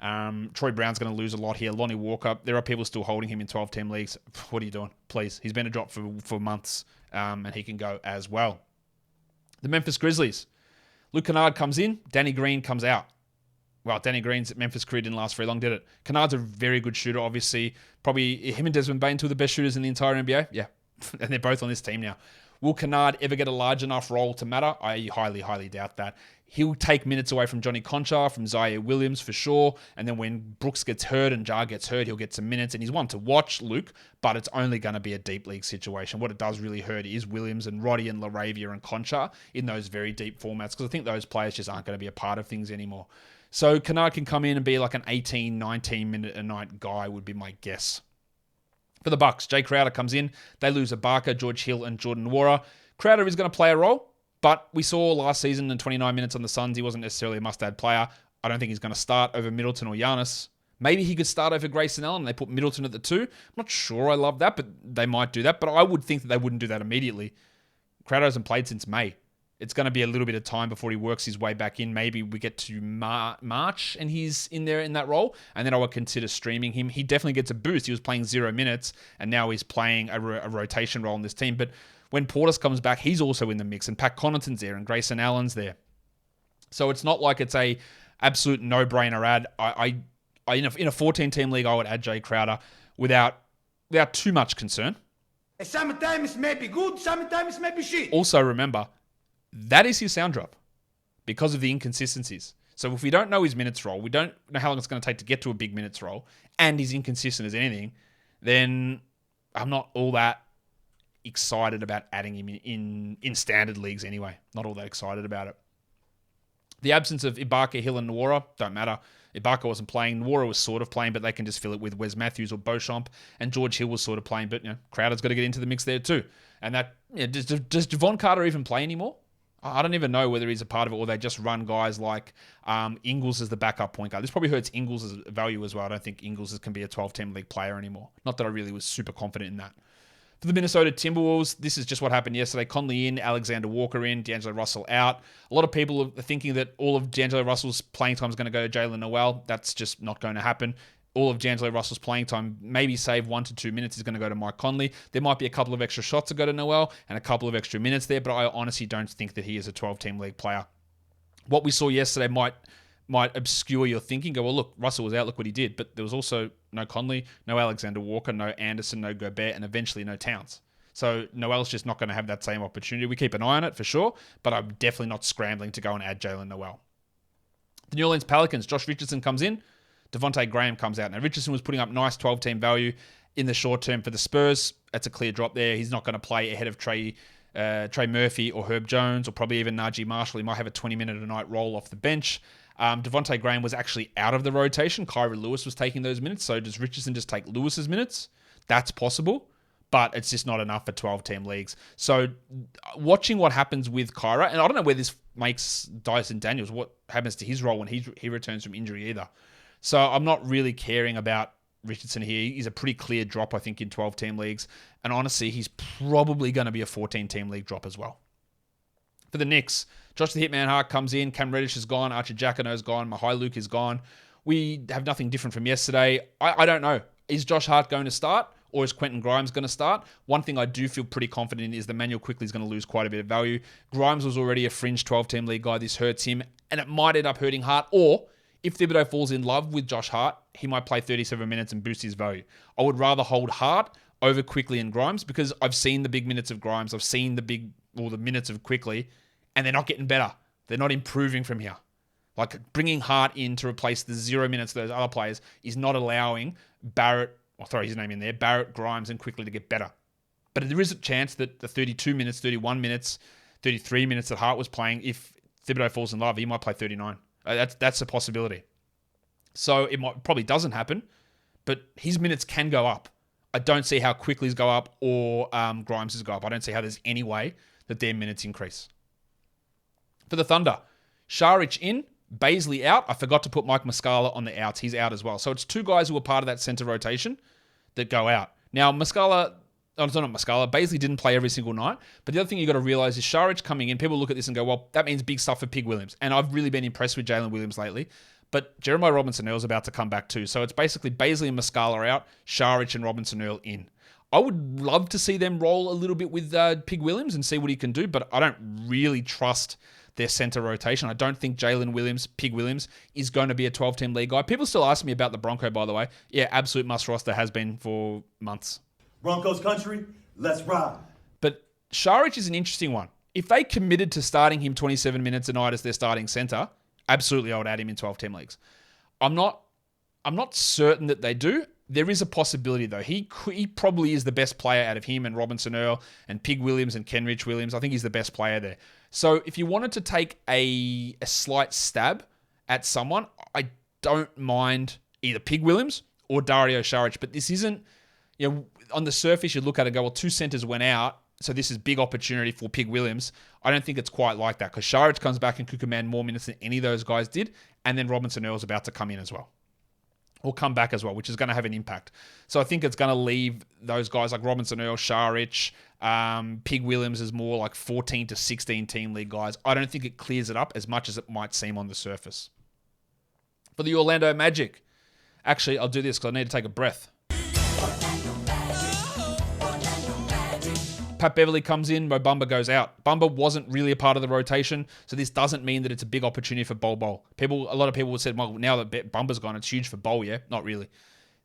Troy Brown's going to lose a lot here. Lonnie Walker, there are people still holding him in 12-team leagues. What are you doing? Please. He's been a drop for months, and he can go as well. The Memphis Grizzlies. Luke Kennard comes in. Danny Green comes out. Well, Danny Green's Memphis career didn't last very long, did it? Kennard's a very good shooter, obviously. Probably him and Desmond Bain, two of the best shooters in the entire NBA. Yeah, and they're both on this team now. Will Kennard ever get a large enough role to matter? I highly, highly doubt that. He'll take minutes away from Johnny Conchar, from Zaire Williams for sure. And then when Brooks gets hurt and Jar gets hurt, he'll get some minutes. And he's one to watch, Luke, but it's only going to be a deep league situation. What it does really hurt is Williams and Roddy and LaRavia and Conchar in those very deep formats, because I think those players just aren't going to be a part of things anymore. So Kennard can come in and be like an 18, 19-minute-a-night guy would be my guess. For the Bucks, Jay Crowder comes in. They lose Ibaka, George Hill, and Jordan Nwora. Crowder is going to play a role, but we saw last season in 29 minutes on the Suns, he wasn't necessarily a must-add player. I don't think he's going to start over Middleton or Giannis. Maybe he could start over Grayson Allen and they put Middleton at the 2. I'm not sure I love that, but they might do that. But I would think that they wouldn't do that immediately. Crowder hasn't played since May. It's going to be a little bit of time before he works his way back in. Maybe we get to March and he's in there in that role, and then I would consider streaming him. He definitely gets a boost. He was playing 0 minutes, and now he's playing a rotation role in this team. But when Portis comes back, he's also in the mix, and Pat Connaughton's there, and Grayson Allen's there. So it's not like it's a absolute no-brainer ad. In a 14-team league, I would add Jay Crowder without too much concern. Sometimes it may be good, sometimes it may be shit. Also remember, that is his sound drop because of the inconsistencies. So if we don't know his minutes role, we don't know how long it's going to take to get to a big minutes role, and he's inconsistent as anything, then I'm not all that excited about adding him in standard leagues anyway. Not all that excited about it. The absence of Ibaka, Hill, and Nwora don't matter. Ibaka wasn't playing. Nwora was sort of playing, but they can just fill it with Wes Matthews or Beauchamp. And George Hill was sort of playing, but Crowder's got to get into the mix there too. And that does Javon Carter even play anymore? I don't even know whether he's a part of it or they just run guys like Ingles as the backup point guard. This probably hurts Ingles' value as well. I don't think Ingles can be a 12-team league player anymore. Not that I really was super confident in that. For the Minnesota Timberwolves, this is just what happened yesterday. Conley in, Alexander Walker in, D'Angelo Russell out. A lot of people are thinking that all of D'Angelo Russell's playing time is going to go to Jalen Noel. That's just not going to happen. All of D'Angelo Russell's playing time, maybe save 1 to 2 minutes, is going to go to Mike Conley. There might be a couple of extra shots that go to Noel and a couple of extra minutes there, but I honestly don't think that he is a 12-team league player. What we saw yesterday might might obscure your thinking. Go, well, look, Russell was out. Look what he did. But there was also no Conley, no Alexander Walker, no Anderson, no Gobert, and eventually no Towns. So Noel's just not going to have that same opportunity. We keep an eye on it for sure, but I'm definitely not scrambling to go and add Jalen Noel. The New Orleans Pelicans, Josh Richardson comes in, Devontae Graham comes out. Now, Richardson was putting up nice 12-team value in the short term for the Spurs. That's a clear drop there. He's not going to play ahead of Trey Murphy or Herb Jones or probably even Najee Marshall. He might have a 20-minute-a-night roll off the bench. Devontae Graham was actually out of the rotation. Kyrie Lewis was taking those minutes. So does Richardson just take Lewis's minutes? That's possible, but it's just not enough for 12-team leagues. So watching what happens with Kyra, and I don't know where this makes Dyson Daniels, what happens to his role when he returns from injury either. So I'm not really caring about Richardson here. He's a pretty clear drop, I think, in 12-team leagues. And honestly, he's probably going to be a 14-team league drop as well. For the Knicks, Josh the Hitman Hart comes in. Cam Reddish is gone. Archie Jacquino's gone. Mahai Luke is gone. We have nothing different from yesterday. I don't know. Is Josh Hart going to start or is Quentin Grimes going to start? One thing I do feel pretty confident in is that Manuel Quickley is going to lose quite a bit of value. Grimes was already a fringe 12-team league guy. This hurts him, and it might end up hurting Hart. Or if Thibodeau falls in love with Josh Hart, he might play 37 minutes and boost his value. I would rather hold Hart over Quickley and Grimes because I've seen the big minutes of Grimes. I've seen the minutes of Quickley, and they're not getting better. They're not improving from here. Like bringing Hart in to replace the 0 minutes of those other players is not allowing Barrett, I'll throw his name in there, Barrett, Grimes, and Quickley to get better. But there is a chance that the 32 minutes, 31 minutes, 33 minutes that Hart was playing, if Thibodeau falls in love, he might play 39. That's a possibility. So it probably doesn't happen, but his minutes can go up. I don't see how Quickley's go up or Grimes' go up. I don't see how there's any way that their minutes increase. For the Thunder, Šarić in, Baisley out. I forgot to put Mike Muscala on the outs. He's out as well. So it's two guys who were part of that center rotation that go out. Now, Baisley didn't play every single night. But the other thing you got to realize is Šarić coming in, people look at this and go, well, that means big stuff for Pig Williams. And I've really been impressed with Jalen Williams lately. But Jeremiah Robinson-Earl's about to come back too. So it's basically Baisley and Muscala out, Šarić and Robinson-Earl in. I would love to see them roll a little bit with Pig Williams and see what he can do, but I don't really trust their center rotation. I don't think Jalen Williams, Pig Williams, is going to be a 12-team league guy. People still ask me about the Bronco, by the way. Yeah, absolute must roster, has been for months. Broncos country, let's ride. But Šarić is an interesting one. If they committed to starting him 27 minutes a night as their starting center, absolutely I would add him in 12-team leagues. I'm not certain that they do. There is a possibility, though. He probably is the best player out of him and Robinson-Earl and Pig Williams and Kenrich Williams. I think he's the best player there. So if you wanted to take a slight stab at someone, I don't mind either Pig Williams or Dario Šarić. But this isn't, on the surface, you look at it and go, well, two centers went out, so this is big opportunity for Pig Williams. I don't think it's quite like that because Šarić comes back and could command more minutes than any of those guys did. And then Robinson-Earl's about to come in as well. Or come back as well, which is going to have an impact. So I think it's going to leave those guys like Robinson-Earl, Šarić, Pig Williams as more like 14 to 16 team league guys. I don't think it clears it up as much as it might seem on the surface. For the Orlando Magic, actually, I'll do this because I need to take a breath. Pat Beverly comes in, Mo Bamba goes out. Bamba wasn't really a part of the rotation, so this doesn't mean that it's a big opportunity for Bol. A lot of people said, well, now that Bumba's gone, it's huge for Bol, yeah? Not really.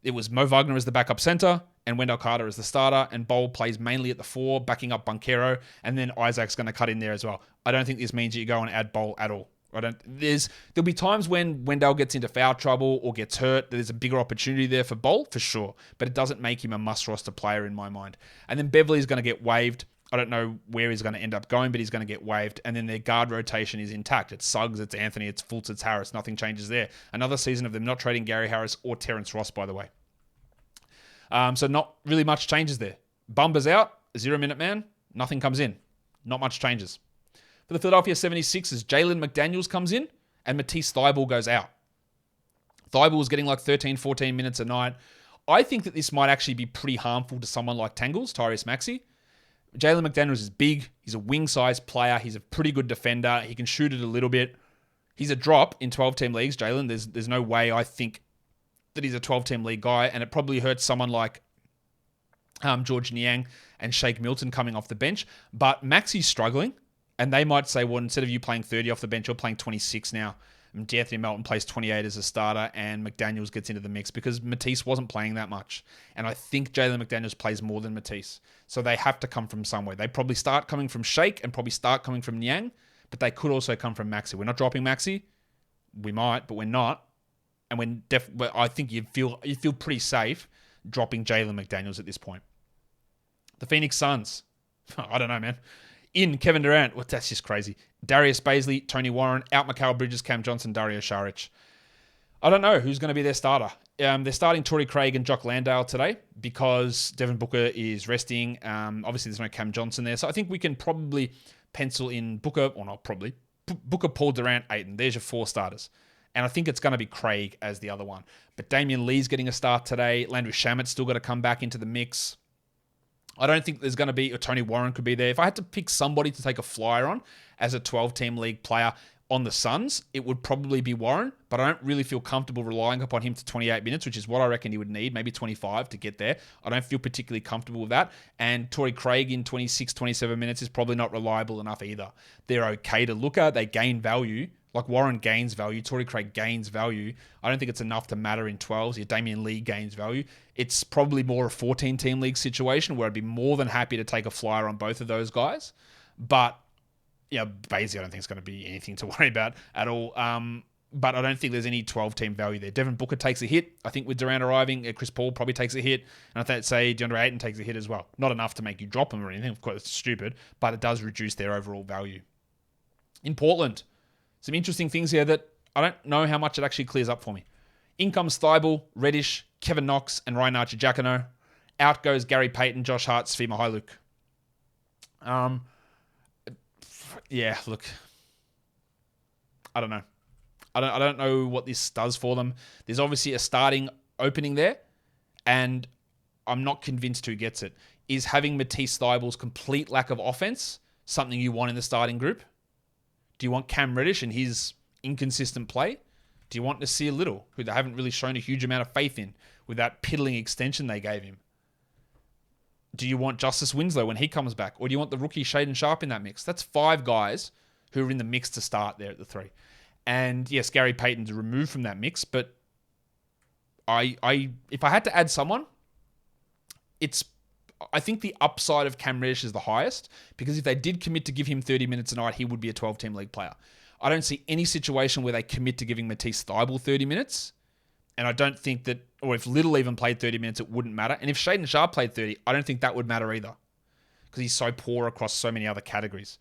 It was Mo Wagner as the backup center and Wendell Carter as the starter, and Bol plays mainly at the 4, backing up Banchero, and then Isaac's going to cut in there as well. I don't think this means you go and add Bol at all. There'll be times when Wendell gets into foul trouble or gets hurt. There's a bigger opportunity there for Bol, for sure. But it doesn't make him a must-roster player in my mind. And then Beverly's going to get waived. I don't know where he's going to end up going, but he's going to get waived. And then their guard rotation is intact. It's Suggs, it's Anthony, it's Fultz, it's Harris. Nothing changes there. Another season of them not trading Gary Harris or Terrence Ross, by the way. So not really much changes there. Bumba's out, 0-minute man. Nothing comes in. Not much changes. For the Philadelphia 76ers, Jalen McDaniels comes in and Matisse Thybulle goes out. Thybulle is getting like 13, 14 minutes a night. I think that this might actually be pretty harmful to someone like Tangles, Tyrese Maxey. Jalen McDaniels is big. He's a wing-sized player. He's a pretty good defender. He can shoot it a little bit. He's a drop in 12-team leagues, Jalen. There's no way I think that he's a 12-team league guy, and it probably hurts someone like George Niang and Shake Milton coming off the bench. But Maxey's struggling. And they might say, well, instead of you playing 30 off the bench, you're playing 26 now. D'Anthony Melton plays 28 as a starter and McDaniels gets into the mix because Matisse wasn't playing that much. And I think Jalen McDaniels plays more than Matisse. So they have to come from somewhere. They probably start coming from Shake and probably start coming from Niang, but they could also come from Maxey. We're not dropping Maxey. We might, but we're not. And but I think you feel pretty safe dropping Jalen McDaniels at this point. The Phoenix Suns. I don't know, man. In Kevin Durant. Well, that's just crazy. Darius Bazley, Tony Warren, out Mikal Bridges, Cam Johnson, Dario Saric. I don't know who's going to be their starter. They're starting Torrey Craig and Jock Landale today because Devin Booker is resting. Obviously, there's no Cam Johnson there. So I think we can probably pencil in Booker, or not probably, Booker, Paul Durant, Ayton. There's your 4 starters. And I think it's going to be Craig as the other one. But Damian Lee's getting a start today. Landry Shamet's still got to come back into the mix. I don't think there's going to be, or Tony Warren could be there. If I had to pick somebody to take a flyer on as a 12-team league player on the Suns, it would probably be Warren, but I don't really feel comfortable relying upon him to 28 minutes, which is what I reckon he would need, maybe 25 to get there. I don't feel particularly comfortable with that. And Torrey Craig in 26, 27 minutes is probably not reliable enough either. They're okay to look at. They gain value. Like Warren gains value, Torrey Craig gains value. I don't think it's enough to matter in 12s. Your Damian Lee gains value. It's probably more a 14-team league situation where I'd be more than happy to take a flyer on both of those guys. But, yeah, Bazley I don't think it's going to be anything to worry about at all. But I don't think there's any 12-team value there. Devin Booker takes a hit. I think with Durant arriving, Chris Paul probably takes a hit. And I think, say, DeAndre Ayton takes a hit as well. Not enough to make you drop him or anything. Of course, it's stupid. But it does reduce their overall value. In Portland, some interesting things here that I don't know how much it actually clears up for me. In comes Thibault, Reddish, Kevin Knox, and Ryan Archer-Jacquino. Out goes Gary Payton, Josh Hart, Svi Mykhailiuk. Yeah, look, I don't know. I don't know what this does for them. There's obviously a starting opening there, and I'm not convinced who gets it. Is having Matisse Thybulle's complete lack of offense something you want in the starting group? Do you want Cam Reddish and his inconsistent play? Do you want Nasir Little, who they haven't really shown a huge amount of faith in with that piddling extension they gave him? Do you want Justice Winslow when he comes back? Or do you want the rookie Shaedon Sharpe in that mix? That's 5 guys who are in the mix to start there at the 3. And yes, Gary Payton's removed from that mix, but if I had to add someone, I think the upside of Cam Reddish is the highest because if they did commit to give him 30 minutes a night, he would be a 12-team league player. I don't see any situation where they commit to giving Matisse Thybulle 30 minutes. And I don't think that, or if Little even played 30 minutes, it wouldn't matter. And if Shaedon Sharpe played 30, I don't think that would matter either because he's so poor across so many other categories.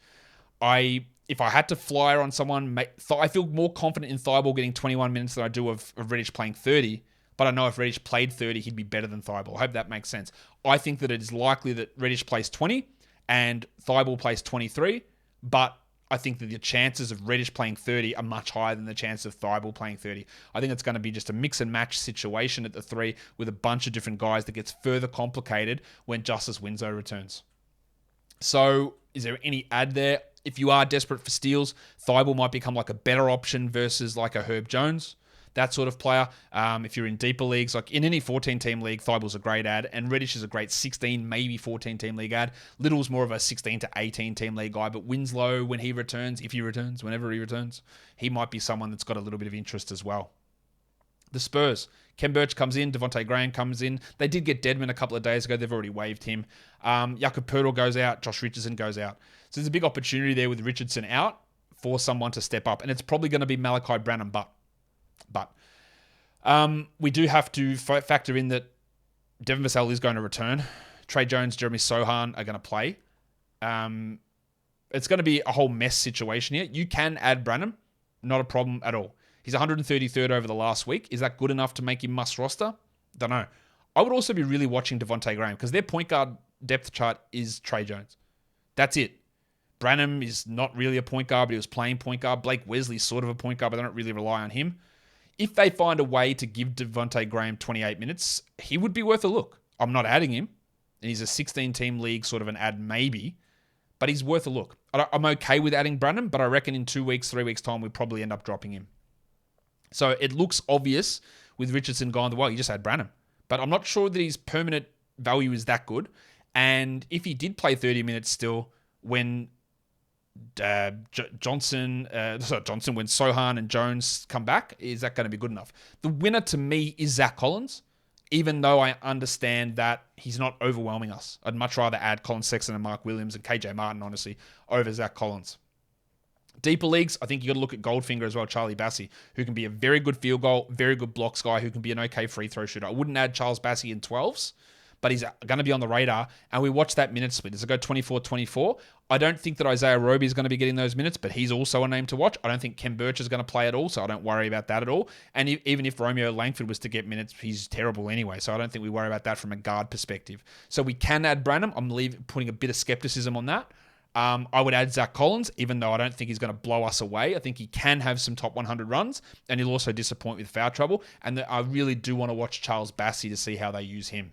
If I had to flyer on someone, I feel more confident in Thybulle getting 21 minutes than I do of Reddish playing 30. But I know if Reddish played 30, he'd be better than Thybulle. I hope that makes sense. I think that it is likely that Reddish plays 20 and Thybulle plays 23. But I think that the chances of Reddish playing 30 are much higher than the chance of Thybulle playing 30. I think it's going to be just a mix and match situation at the 3 with a bunch of different guys that gets further complicated when Justice Winslow returns. So is there any add there? If you are desperate for steals, Thybulle might become like a better option versus like a Herb Jones, that sort of player. If you're in deeper leagues, like in any 14-team league, Thybulle's a great ad, and Reddish is a great 16, maybe 14-team league ad. Little's more of a 16 to 18-team league guy, but Winslow, when he returns, if he returns, whenever he returns, he might be someone that's got a little bit of interest as well. The Spurs. Ken Birch comes in, Devontae Graham comes in. They did get Dedmon a couple of days ago. They've already waived him. Jakob Poeltl goes out. Josh Richardson goes out. So there's a big opportunity there with Richardson out for someone to step up, and it's probably going to be Malachi Branham, but we do have to factor in that Devin Vassell is going to return. Trey Jones, Jeremy Sohan are going to play. It's going to be a whole mess situation here. You can add Branham, not a problem at all. He's 133rd over the last week. Is that good enough to make him must roster? Don't know. I would also be really watching Devontae Graham because their point guard depth chart is Trey Jones. That's it. Branham is not really a point guard, but he was playing point guard. Blake Wesley's sort of a point guard, but they don't really rely on him. If they find a way to give Devontae Graham 28 minutes, he would be worth a look. I'm not adding him, and he's a 16-team league, sort of an ad maybe, but he's worth a look. I'm okay with adding Branham, but I reckon in 2 weeks, 3 weeks' time, we'll probably end up dropping him. So it looks obvious with Richardson gone, well, you just had Branham. But I'm not sure that his permanent value is that good. And if he did play 30 minutes still, when Johnson, when Sohan and Jones come back, is that going to be good enough? The winner to me is Zach Collins, even though I understand that he's not overwhelming us. I'd much rather add Colin Sexton and Mark Williams and KJ Martin, honestly, over Zach Collins. Deeper leagues, I think you got to look at Goldfinger as well, Charlie Bassey, who can be a very good field goal, very good blocks guy, who can be an okay free throw shooter. I wouldn't add Charles Bassey in 12s, but he's going to be on the radar. And we watch that minute split. Does it go 24-24? I don't think that Isaiah Roby is going to be getting those minutes, but he's also a name to watch. I don't think Ken Birch is going to play at all, so I don't worry about that at all. And even if Romeo Langford was to get minutes, he's terrible anyway, so I don't think we worry about that from a guard perspective. So we can add Branham. I'm putting a bit of skepticism on that. I would add Zach Collins, even though I don't think he's going to blow us away. I think he can have some top 100 runs, and he'll also disappoint with foul trouble. And I really do want to watch Charles Bassey to see how they use him.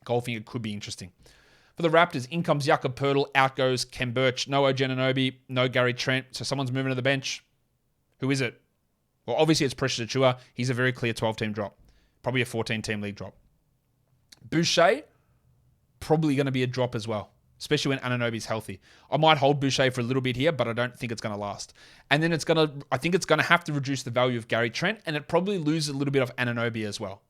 Goldfinger could be interesting. For the Raptors, in comes Jakob Poeltl, out goes Ken Birch. No Ojeananobi, no Gary Trent. So someone's moving to the bench. Who is it? Well, obviously it's Precious Achiuwa. He's a very clear 12-team drop. Probably a 14-team league drop. Boucher, probably going to be a drop as well, especially when Anunoby's healthy. I might hold Boucher for a little bit here, but I don't think it's going to last. And then I think it's going to have to reduce the value of Gary Trent, and it probably loses a little bit of Anunoby as well.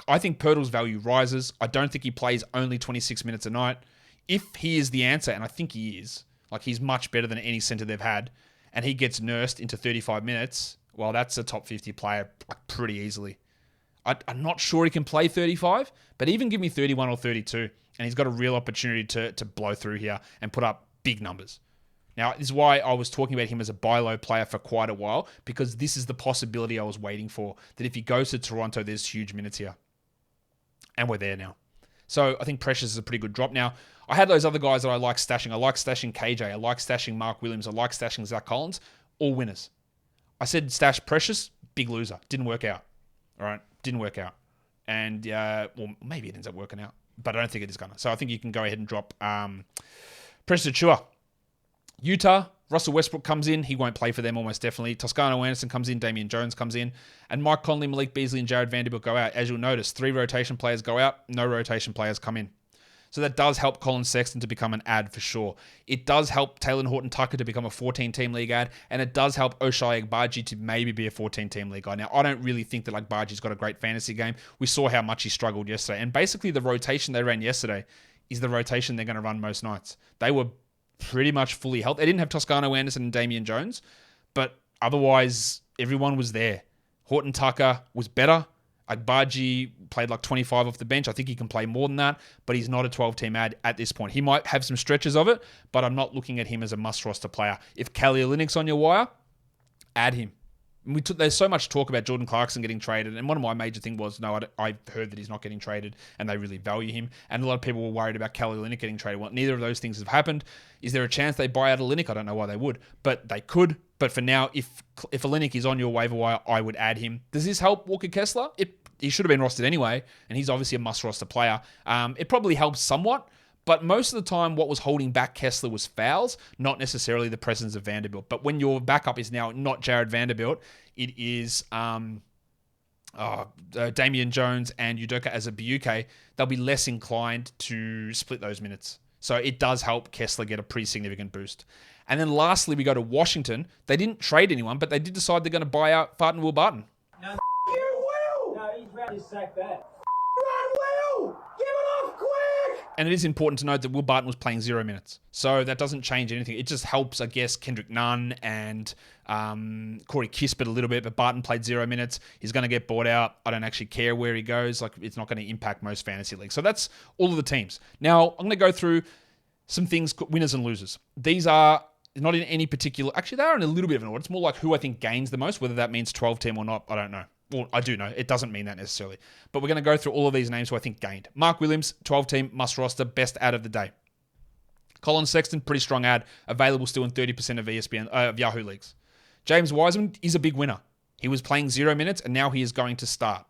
I think Poeltl's value rises. I don't think he plays only 26 minutes a night. If he is the answer, and I think he is, like he's much better than any center they've had, and he gets nursed into 35 minutes, well, that's a top 50 player pretty easily. I'm not sure he can play 35, but even give me 31 or 32, and he's got a real opportunity to blow through here and put up big numbers. Now, this is why I was talking about him as a buy low player for quite a while, because this is the possibility I was waiting for, that if he goes to Toronto, there's huge minutes here. And we're there now. So I think Precious is a pretty good drop. Now, I had those other guys that I like stashing. I like stashing KJ. I like stashing Mark Williams. I like stashing Zach Collins. All winners. I said stash Precious, big loser. Didn't work out. All right? Didn't work out. And, well, maybe it ends up working out, but I don't think it is going to. So I think you can go ahead and drop Precious Achiuwa. Utah, Russell Westbrook comes in. He won't play for them almost definitely. Toscano Anderson comes in. Damian Jones comes in. And Mike Conley, Malik Beasley, and Jared Vanderbilt go out. As you'll notice, 3 rotation players go out. No rotation players come in. So that does help Colin Sexton to become an ad for sure. It does help Taylor Horton-Tucker to become a 14-team league ad. And it does help Ochai Agbaji to maybe be a 14-team league guy. Now, I don't really think that Agbaji's got a great fantasy game. We saw how much he struggled yesterday. And basically the rotation they ran yesterday is the rotation they're going to run most nights. They were pretty much fully healthy. They didn't have Toscano Anderson and Damian Jones, but otherwise everyone was there. Horton-Tucker was better. Agbaji played like 25 off the bench. I think he can play more than that, but he's not a 12-team ad at this point. He might have some stretches of it, but I'm not looking at him as a must-roster player. If Kelly Olynyk's on your wire, add him. There's so much talk about Jordan Clarkson getting traded, and one of my major things was, no, I heard that he's not getting traded, and they really value him, and a lot of people were worried about Kelly Olynyk getting traded. Well, neither of those things have happened. Is there a chance they buy out Olynyk? I don't know why they would, but they could. But for now, if Olynyk is on your waiver wire, I would add him. Does this help Walker Kessler? He should have been rostered anyway, and he's obviously a must-roster player. It probably helps somewhat, but most of the time what was holding back Kessler was fouls, not necessarily the presence of Vanderbilt. But when your backup is now not Jared Vanderbilt, it is Damian Jones and Udoka Azubuike, they'll be less inclined to split those minutes. So it does help Kessler get a pretty significant boost. And then lastly, we go to Washington. They didn't trade anyone, but they did decide they're going to buy out Farton Will Barton. No, you will! No, he's ready to sack that. Run, Will! Give it off quick! And it is important to note that Will Barton was playing 0 minutes. So that doesn't change anything. It just helps, I guess, Kendrick Nunn and Corey Kispert a little bit, but Barton played 0 minutes. He's going to get bought out. I don't actually care where he goes. Like, it's not going to impact most fantasy leagues. So that's all of the teams. Now, I'm going to go through some things, winners and losers. These are not in any particular... Actually, they are in a little bit of an order. It's more like who I think gains the most, whether that means 12-team or not, I don't know. Well, I do know. It doesn't mean that necessarily. But we're going to go through all of these names who I think gained. Mark Williams, 12-team, must roster, best ad of the day. Colin Sexton, pretty strong ad, available still in 30% of ESPN of Yahoo leagues. James Wiseman is a big winner. He was playing 0 minutes, and now he is going to start.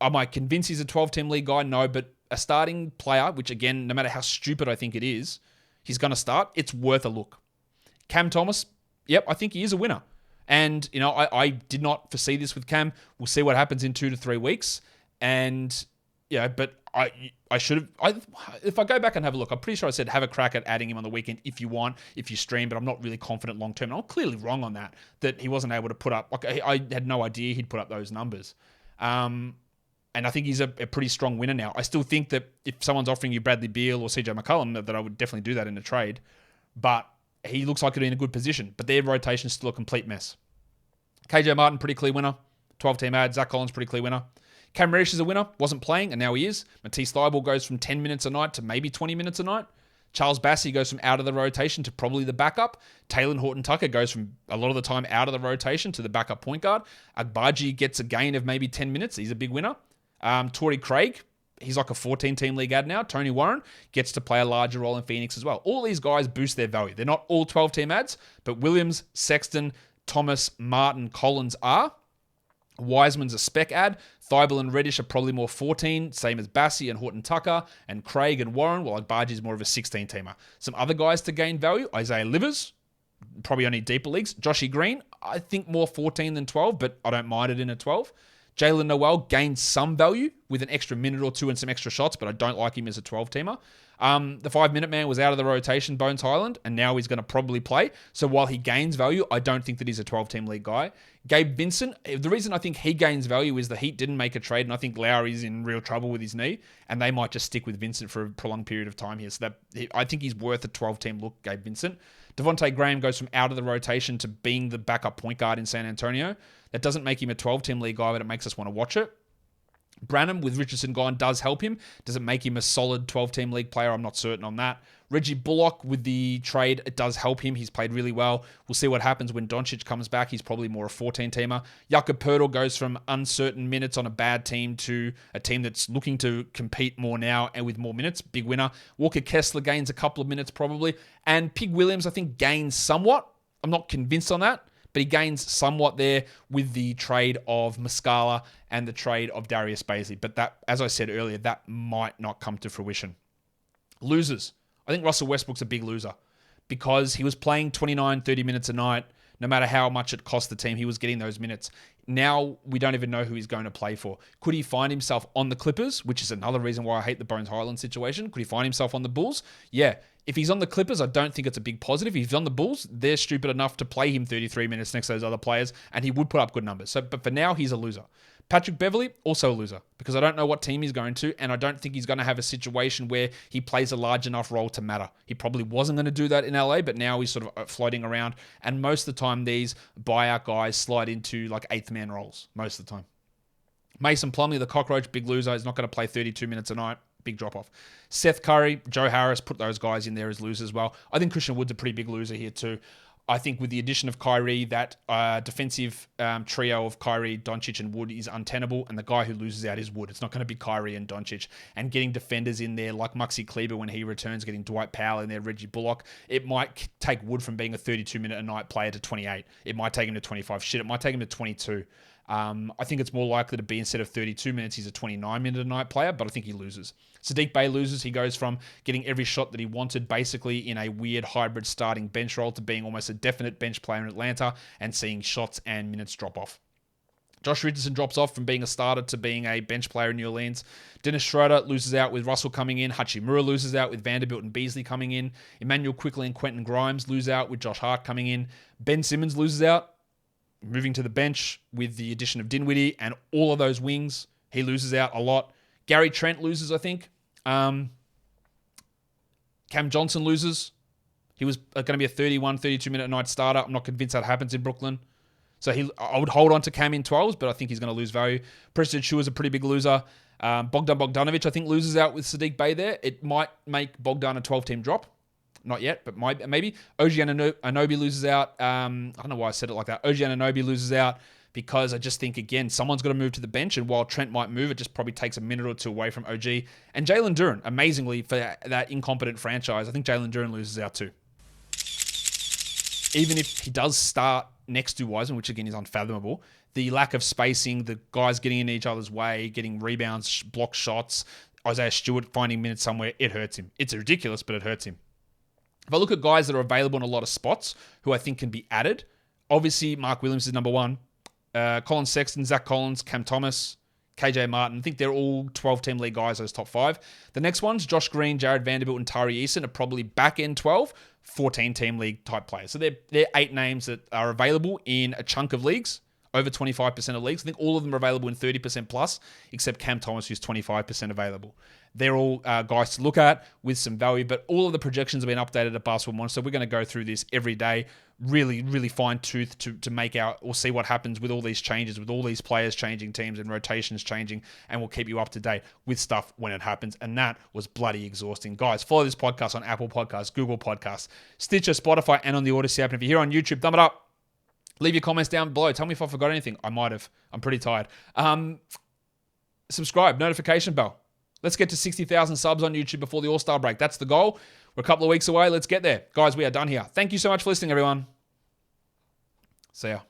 Am I convinced he's a 12-team league guy? No, but a starting player, which again, no matter how stupid I think it is, he's going to start. It's worth a look. Cam Thomas, yep, I think he is a winner. And, I did not foresee this with Cam. We'll see what happens in 2 to 3 weeks. And Yeah, but I should have. If I go back and have a look, I'm pretty sure I said have a crack at adding him on the weekend if you want, if you stream, but I'm not really confident long term. And I'm clearly wrong on that he wasn't able to put up. Like, I had no idea he'd put up those numbers. And I think he's a pretty strong winner now. I still think that if someone's offering you Bradley Beal or CJ McCollum, that I would definitely do that in a trade. But he looks like he'd be in a good position. But their rotation's still a complete mess. KJ Martin, pretty clear winner. 12-team ad. Zach Collins, pretty clear winner. Cam Reddish is a winner. Wasn't playing, and now he is. Matisse Thybulle goes from 10 minutes a night to maybe 20 minutes a night. Charles Bassey goes from out of the rotation to probably the backup. Taylor Horton-Tucker goes from a lot of the time out of the rotation to the backup point guard. Agbaji gets a gain of maybe 10 minutes. He's a big winner. Torrey Craig, he's like a 14-team league ad now. Tony Warren gets to play a larger role in Phoenix as well. All these guys boost their value. They're not all 12-team ads, but Williams, Sexton, Thomas, Martin, Collins are. Wiseman's a spec ad. Thybulle and Reddish are probably more 14, same as Bassey and Horton-Tucker, and Craig and Warren, while Agbaji's more of a 16-teamer. Some other guys to gain value, Isaiah Livers, probably only deeper leagues. Joshy Green, I think more 14 than 12, but I don't mind it in a 12. Jalen Noel gains some value with an extra minute or two and some extra shots, but I don't like him as a 12-teamer. The 5-minute man was out of the rotation, Bones Highland, and now he's going to probably play. So while he gains value, I don't think that he's a 12-team league guy. Gabe Vincent, the reason I think he gains value is the Heat didn't make a trade, and I think Lowry's in real trouble with his knee, and they might just stick with Vincent for a prolonged period of time here. So I think he's worth a 12-team look, Gabe Vincent. Devontae Graham goes from out of the rotation to being the backup point guard in San Antonio. That doesn't make him a 12-team league guy, but it makes us want to watch it. Branham, with Richardson gone, does help him. Does it make him a solid 12-team league player? I'm not certain on that. Reggie Bullock, with the trade, it does help him. He's played really well. We'll see what happens when Doncic comes back. He's probably more a 14-teamer. Jakob Poeltl goes from uncertain minutes on a bad team to a team that's looking to compete more now and with more minutes. Big winner. Walker Kessler gains a couple of minutes probably. And Pig Williams, I think, gains somewhat. I'm not convinced on that, but he gains somewhat there with the trade of Muscala and the trade of Darius Bazley. But that, as I said earlier, that might not come to fruition. Losers. I think Russell Westbrook's a big loser because he was playing 29, 30 minutes a night. No matter how much it cost the team, he was getting those minutes. Now we don't even know who he's going to play for. Could he find himself on the Clippers, which is another reason why I hate the Bones Highland situation? Could he find himself on the Bulls? Yeah. If he's on the Clippers, I don't think it's a big positive. If he's on the Bulls, they're stupid enough to play him 33 minutes next to those other players, and he would put up good numbers. But for now, he's a loser. Patrick Beverley, also a loser, because I don't know what team he's going to, and I don't think he's going to have a situation where he plays a large enough role to matter. He probably wasn't going to do that in LA, but now he's sort of floating around, and most of the time, these buyout guys slide into like eighth man roles, most of the time. Mason Plumlee, the cockroach, big loser. He's not going to play 32 minutes a night. Big drop-off. Seth Curry, Joe Harris, put those guys in there as losers as well. I think Christian Wood's a pretty big loser here too. I think with the addition of Kyrie, that defensive trio of Kyrie, Doncic, and Wood is untenable, and the guy who loses out is Wood. It's not going to be Kyrie and Doncic. And getting defenders in there like Maxi Kleber when he returns, getting Dwight Powell in there, Reggie Bullock, it might take Wood from being a 32-minute-a-night player to 28. It might take him to 25. Shit, it might take him to 22. I think it's more likely to be instead of 32 minutes, he's a 29-minute-a-night player, but I think he loses. Sadiq Bey loses. He goes from getting every shot that he wanted basically in a weird hybrid starting bench role to being almost a definite bench player in Atlanta and seeing shots and minutes drop off. Josh Richardson drops off from being a starter to being a bench player in New Orleans. Dennis Schroeder loses out with Russell coming in. Hachimura loses out with Vanderbilt and Beasley coming in. Emmanuel Quickley and Quentin Grimes lose out with Josh Hart coming in. Ben Simmons loses out, moving to the bench with the addition of Dinwiddie and all of those wings. He loses out a lot. Gary Trent loses, I think. Cam Johnson loses. He was going to be a 31, 32-minute-a-night starter. I'm not convinced that happens in Brooklyn. So I would hold on to Cam in 12s, but I think he's going to lose value. Preston Chua is a pretty big loser. Bogdan Bogdanovic, I think, loses out with Sadiq Bey there. It might make Bogdan a 12-team drop. Not yet, but maybe. OG Anunoby loses out. I don't know why I said it like that. OG Anunoby loses out because I just think, again, someone's got to move to the bench, and while Trent might move, it just probably takes a minute or two away from OG. And Jalen Duren, amazingly, for that incompetent franchise, I think Jalen Duren loses out too. Even if he does start next to Wiseman, which again is unfathomable, the lack of spacing, the guys getting in each other's way, getting rebounds, block shots, Isaiah Stewart finding minutes somewhere, it hurts him. It's ridiculous, but it hurts him. If I look at guys that are available in a lot of spots who I think can be added, obviously Mark Williams is number one. Colin Sexton, Zach Collins, Cam Thomas, KJ Martin. I think they're all 12-team league guys, those top 5. The next ones, Josh Green, Jared Vanderbilt, and Tari Eason are probably back-end 12, 14-team league type players. So they're 8 names that are available in a chunk of leagues, over 25% of leagues. I think all of them are available in 30% plus, except Cam Thomas, who's 25% available. They're all guys to look at with some value, but all of the projections have been updated at Basketball Monster. So we're going to go through this every day, really, really fine-tooth to make out or see what happens with all these changes, with all these players changing teams and rotations changing, and we'll keep you up to date with stuff when it happens. And that was bloody exhausting. Guys, follow this podcast on Apple Podcasts, Google Podcasts, Stitcher, Spotify, and on the Odyssey app. And if you're here on YouTube, thumb it up. Leave your comments down below. Tell me if I forgot anything. I might have. I'm pretty tired. Subscribe, notification bell. Let's get to 60,000 subs on YouTube before the All-Star break. That's the goal. We're a couple of weeks away. Let's get there. Guys, we are done here. Thank you so much for listening, everyone. See ya.